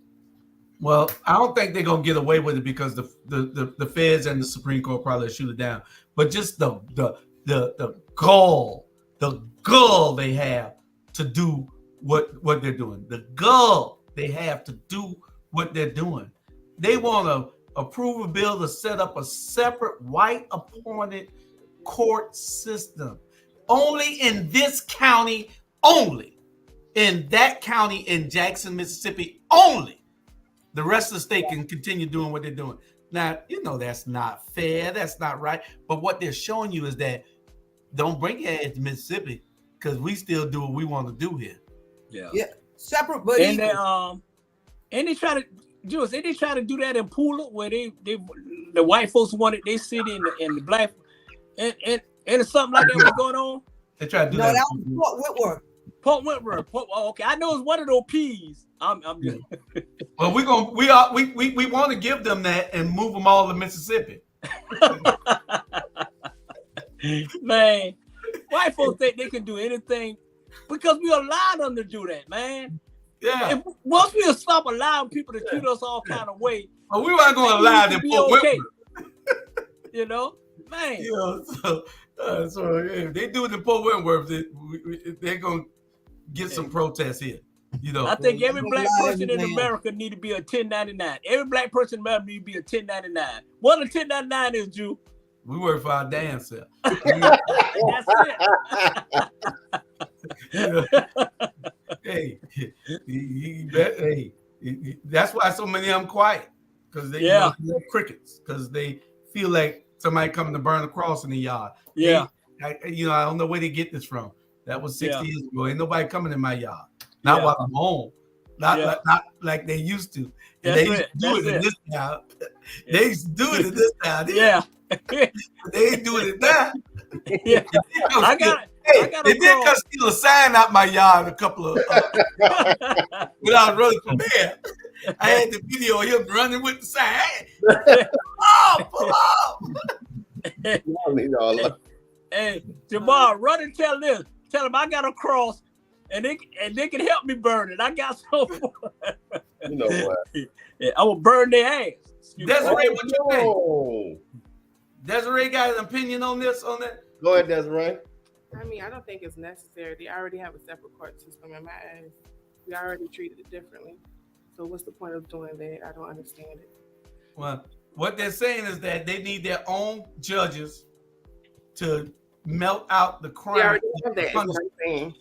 Well, I don't think they're gonna get away with it because the feds and the Supreme Court probably shoot it down. But just the gall they have to do what they're doing. The gall they have to do what they're doing. They want to approve a bill to set up a separate white appointed court system. Only in this county, only in that county in Jackson, Mississippi, only. The rest of the state can continue doing what they're doing. Now, that's not fair. That's not right. But what they're showing you is that don't bring your head to Mississippi because we still do what we want to do here. Yeah. Separate, but and they try to do that in Pula where they the white folks wanted they sit in the black and something like that was going on. They try to do that. No, that was Port Whitworth. Okay, I know it's one of those P's. I'm just. Well, we want to give them that and move them all to Mississippi. Man, white folks think they can do anything because we allow them to do that, man. Yeah. And once we stop allowing people to treat us all kind of way, we weren't going to allow them to okay. Man. So if they do it in Port Whitworth, they're going to get some protests here. I think every black person in America need to be a 1099. Every black person in America need to be a 1099. What a 1099 is, Jew? We work for our damn self. That's it. Hey, that's why so many of them quiet because they crickets because they feel like somebody coming to burn a cross in the yard. Yeah, I don't know where they get this from. That was 60 years ago. Ain't nobody coming in my yard. Not while I'm home. Not like they used to. And they used to do it in this town. They used to do it in this town. Yeah. They ain't doing it now. Yeah. They did come steal a sign out my yard a couple of when I was running from there. I had the video of him running with the sign. Pull off. Hey, Jamal, run and tell them I got a cross and they can help me burn it. I got so You know what? I will burn their ass. Desiree, what you think? Desiree got an opinion on that? Go ahead, Desiree. I mean, I don't think it's necessary. They already have a separate court system in my eyes. We already treated it differently. So what's the point of doing that? I don't understand it. Well, what they're saying is that they need their own judges to melt out the crime. They already have that, is what I'm saying.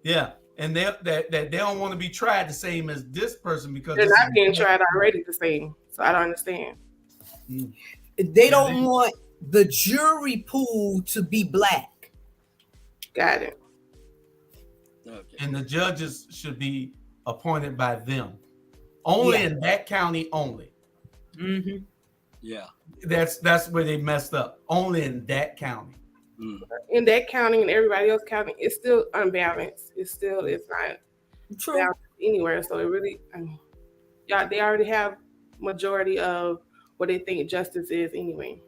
Yeah, and they don't want to be tried the same as this person because they're not being tried already the same. So I don't understand. They don't want the jury pool to be black. Got it. Okay. And the judges should be appointed by them. Only in that county only. Mm-hmm. Yeah. That's where they messed up. Only in that county. In that county and everybody else county, it's still unbalanced. It's not balanced anywhere. So it really, they already have majority of what they think justice is anyway.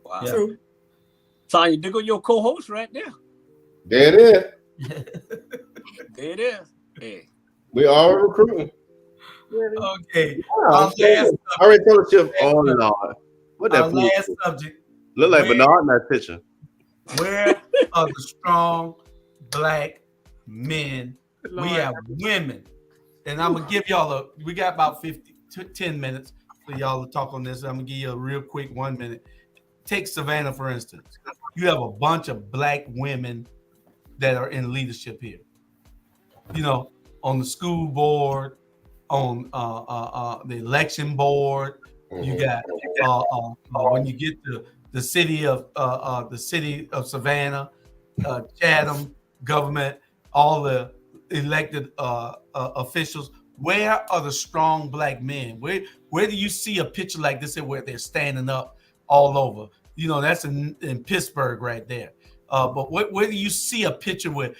Wow. Yeah. True. Tanya, there go your co-host right there. There it is. There it is. Hey. We are recruiting. Okay. I already told you. Oh Lord. What that last subject. Look like Bernard in that picture. Where are the strong black men? Lord. We have women. And I'm going to give y'all we got about 10 minutes for y'all to talk on this. I'm going to give you a real quick 1 minute. Take Savannah, for instance. You have a bunch of black women that are in leadership here. On the school board, on the election board. You got when you get to the city of Savannah, Chatham government, all the elected officials. Where are the strong black men? Where do you see a picture like this where they're standing up all over? You know, that's in Pittsburgh right there. But where do you see a picture with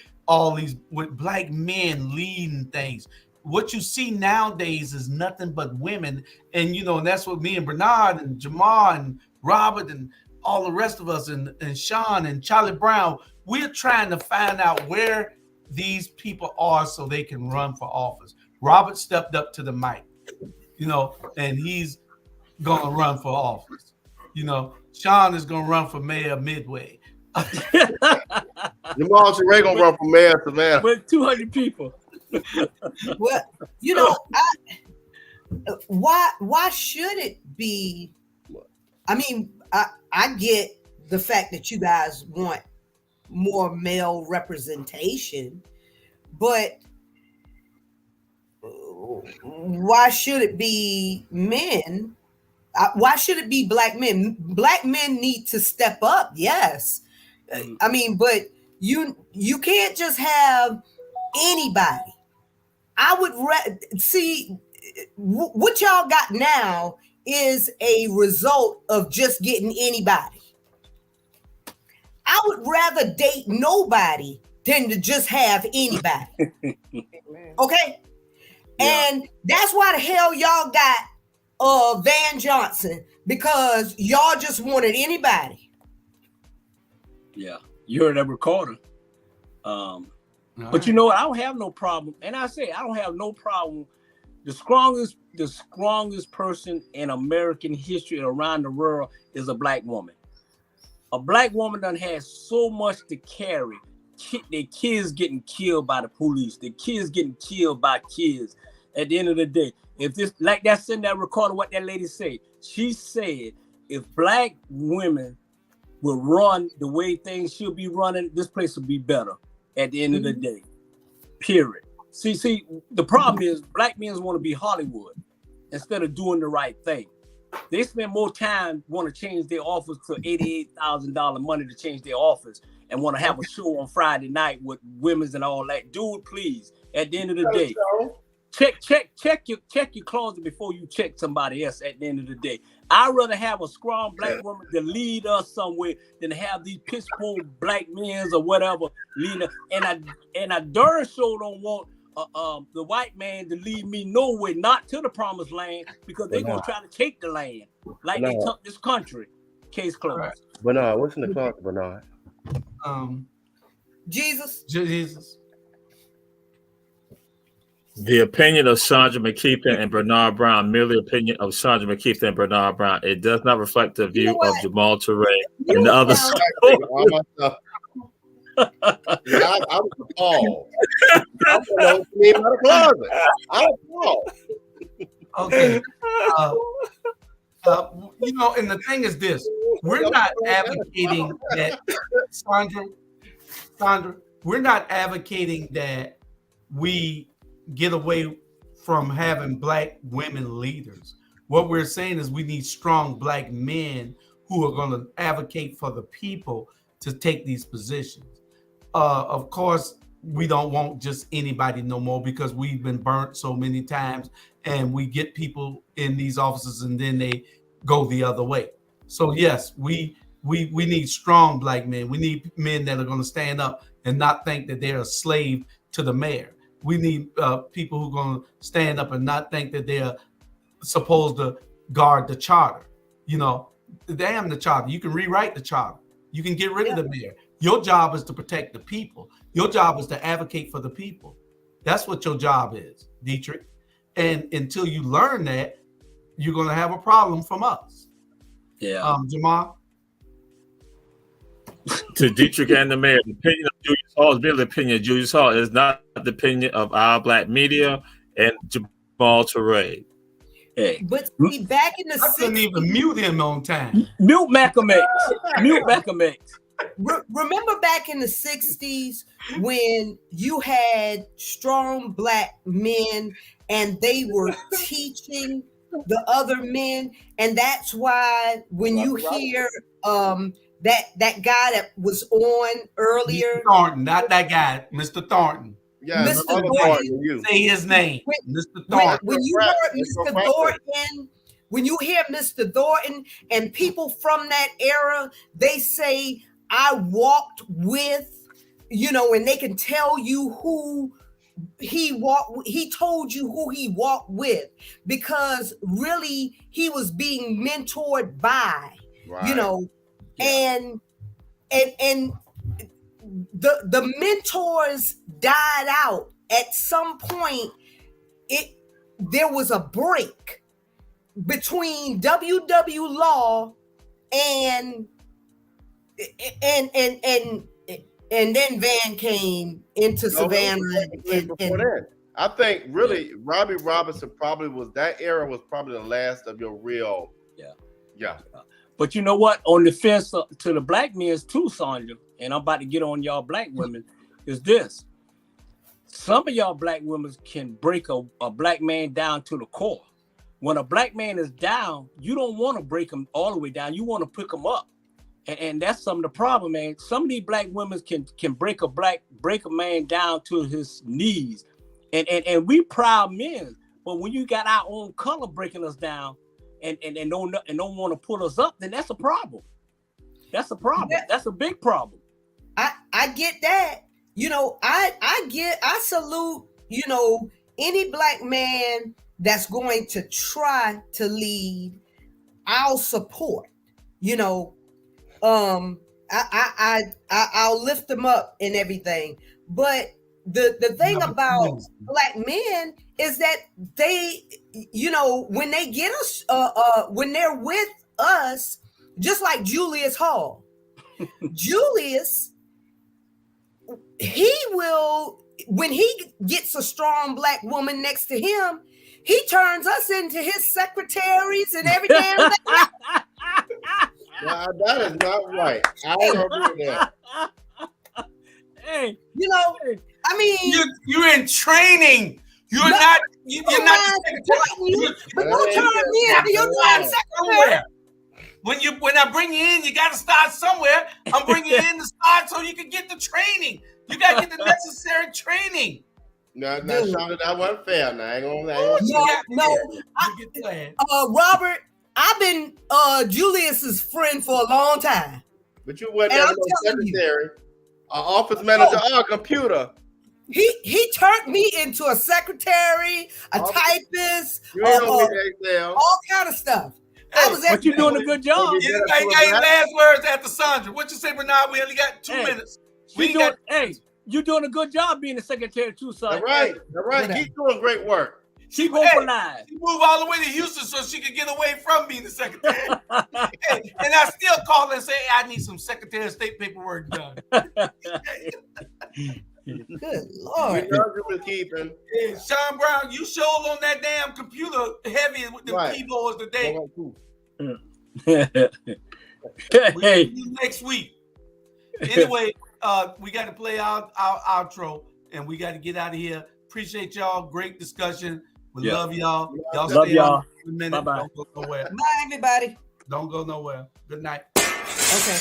with black men leading things? What you see nowadays is nothing but women, and you know, and that's what me and Bernard and Jamal and Robert and all the rest of us and Sean and Charlie Brown, we're trying to find out where these people are so they can run for office. Robert stepped up to the mic, you know, and he's gonna run for office. You know, Sean is gonna run for mayor of Midway. Jamal Ray gonna run for mayor of Savannah with 200 people. Well, you know, why should it be? I mean, I get the fact that you guys want more male representation, but why should it be men? Why should it be black men? Black men need to step up. Yes, I mean, but you can't just have anybody. I would see what y'all got now is a result of just getting anybody. I would rather date nobody than to just have anybody. Okay? Yeah. And that's why the hell y'all got Van Johnson, because y'all just wanted anybody. Yeah, you heard that recorder. But you know what? I don't have no problem. And I say I don't have no problem. The strongest person in American history around the world is a black woman. A black woman done has so much to carry. Their kids getting killed by the police. Their kids getting killed by kids. At the end of the day, if this, like that's in that recorder, what that lady said. She said, if black women will run the way things should be running, this place will be better. At the end of the day, period. See, the problem is black men want to be Hollywood instead of doing the right thing. They spend more time want to change their office to $88,000 money to change their office and want to have a show on Friday night with women's and all that. Dude, please. At the end of the day, check your closet before you check somebody else. At the end of the day, I'd rather have a strong black woman to lead us somewhere than have these piss poor black men or whatever leading us. And I darn sure don't want the white man to lead me nowhere, not to the promised land, because they're gonna try to take the land like they took this country. Case closed. Right. Bernard, what's in the closet, Bernard? Jesus. The opinion of Sandra McKeithen and Bernard Brown, merely opinion of Sandra McKeithen and Bernard Brown. It does not reflect the view of Jamal Touré and the others. I was appalled. I don't know out of closet. I'm appalled. Okay. You know, and the thing is this: we're not advocating that, Sandra. We're not advocating that we get away from having black women leaders. What we're saying is we need strong black men who are going to advocate for the people to take these positions. Of course, we don't want just anybody no more, because we've been burnt so many times, and we get people in these offices and then they go the other way. So yes, we need strong black men. We need men that are going to stand up and not think that they're a slave to the mayor. We need people who are going to stand up and not think that they're supposed to guard the charter. You know, damn the charter. You can rewrite the charter. You can get rid of the mayor. Your job is to protect the people. Your job is to advocate for the people. That's what your job is, Dietrich. And until you learn that, you're going to have a problem from us. Yeah. Jamal? To Dietrich and the mayor, the opinion of Julius Hall is merely the opinion of Julius Hall. It is not the opinion of our black media and Jamal Touré. Hey. But see, back in the 60s, I couldn't even mute him on time. Mute Malcolm X. Mute Malcolm X. remember back in the 60s when you had strong black men and they were teaching the other men, and that's why when you hear that guy that was on earlier, Mr. Thornton, not that guy, Mr. Thornton. Yeah, Mr. Thornton. Say his name, Mr. When Thornton. you heard Mr. Thornton, when you hear Mr. Thornton and people from that era, they say, I walked with, and they can tell you who he told you who he walked with, because really he was being mentored by, and the mentors died out at some point. There was a break between W.W. Law and then Van came into Savannah. I think really Robbie Robinson that era was probably the last of your real. Yeah. But you know what? On the fence to the black men too, Sandra, and I'm about to get on y'all black women, is this. Some of y'all black women can break a black man down to the core. When a black man is down, you don't want to break him all the way down. You want to pick him up. And that's some of the problem, man. Some of these black women can break a man down to his knees. And we proud men. But when you got our own color breaking us down and don't want to pull us up, then that's a problem. That's a problem. Yeah. That's a big problem. I get that. I salute, any black man that's going to try to lead. I'll support, I'll lift them up and everything. But the thing about black men is that they, when they get us, when they're with us, just like Julius Hall, Julius, he will, when he gets a strong black woman next to him, he turns us into his secretaries and every damn thing. Nah, that is not right. I don't agree with that. Hey, I mean, you're in training. You're not. You're not. But don't turn me into your secretary. When I bring you in, you got to start somewhere. I'm bringing you in to start so you can get the training. You got to get the necessary training. No, Shonda, that wasn't fair. Now, I ain't gonna Robert, I've been Julius's friend for a long time. But you weren't no secretary, office manager, or computer. He turned me into a secretary, a typist, all kind of stuff. Hey, but you're doing a good job. Hey, last words after Sandra. What you say, Bernard? We only got 2 minutes. You're doing a good job being the secretary too, son. All right. Keep doing great work. She mobilized. She moved all the way to Houston so she could get away from being the secretary. And I still call her and say, I need some Secretary of State paperwork done. Good Lord. Sean Brown, you showed on that damn computer heavy with the keyboards today. We'll see you next week. Anyway, we got to play our outro and we got to get out of here. Appreciate y'all. Great discussion. We love y'all. Y'all love stay y'all. on for a minute. Bye-bye. Don't go nowhere. Bye, everybody. Don't go nowhere. Good night. Okay.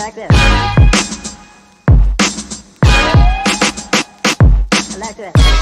like this. I like that.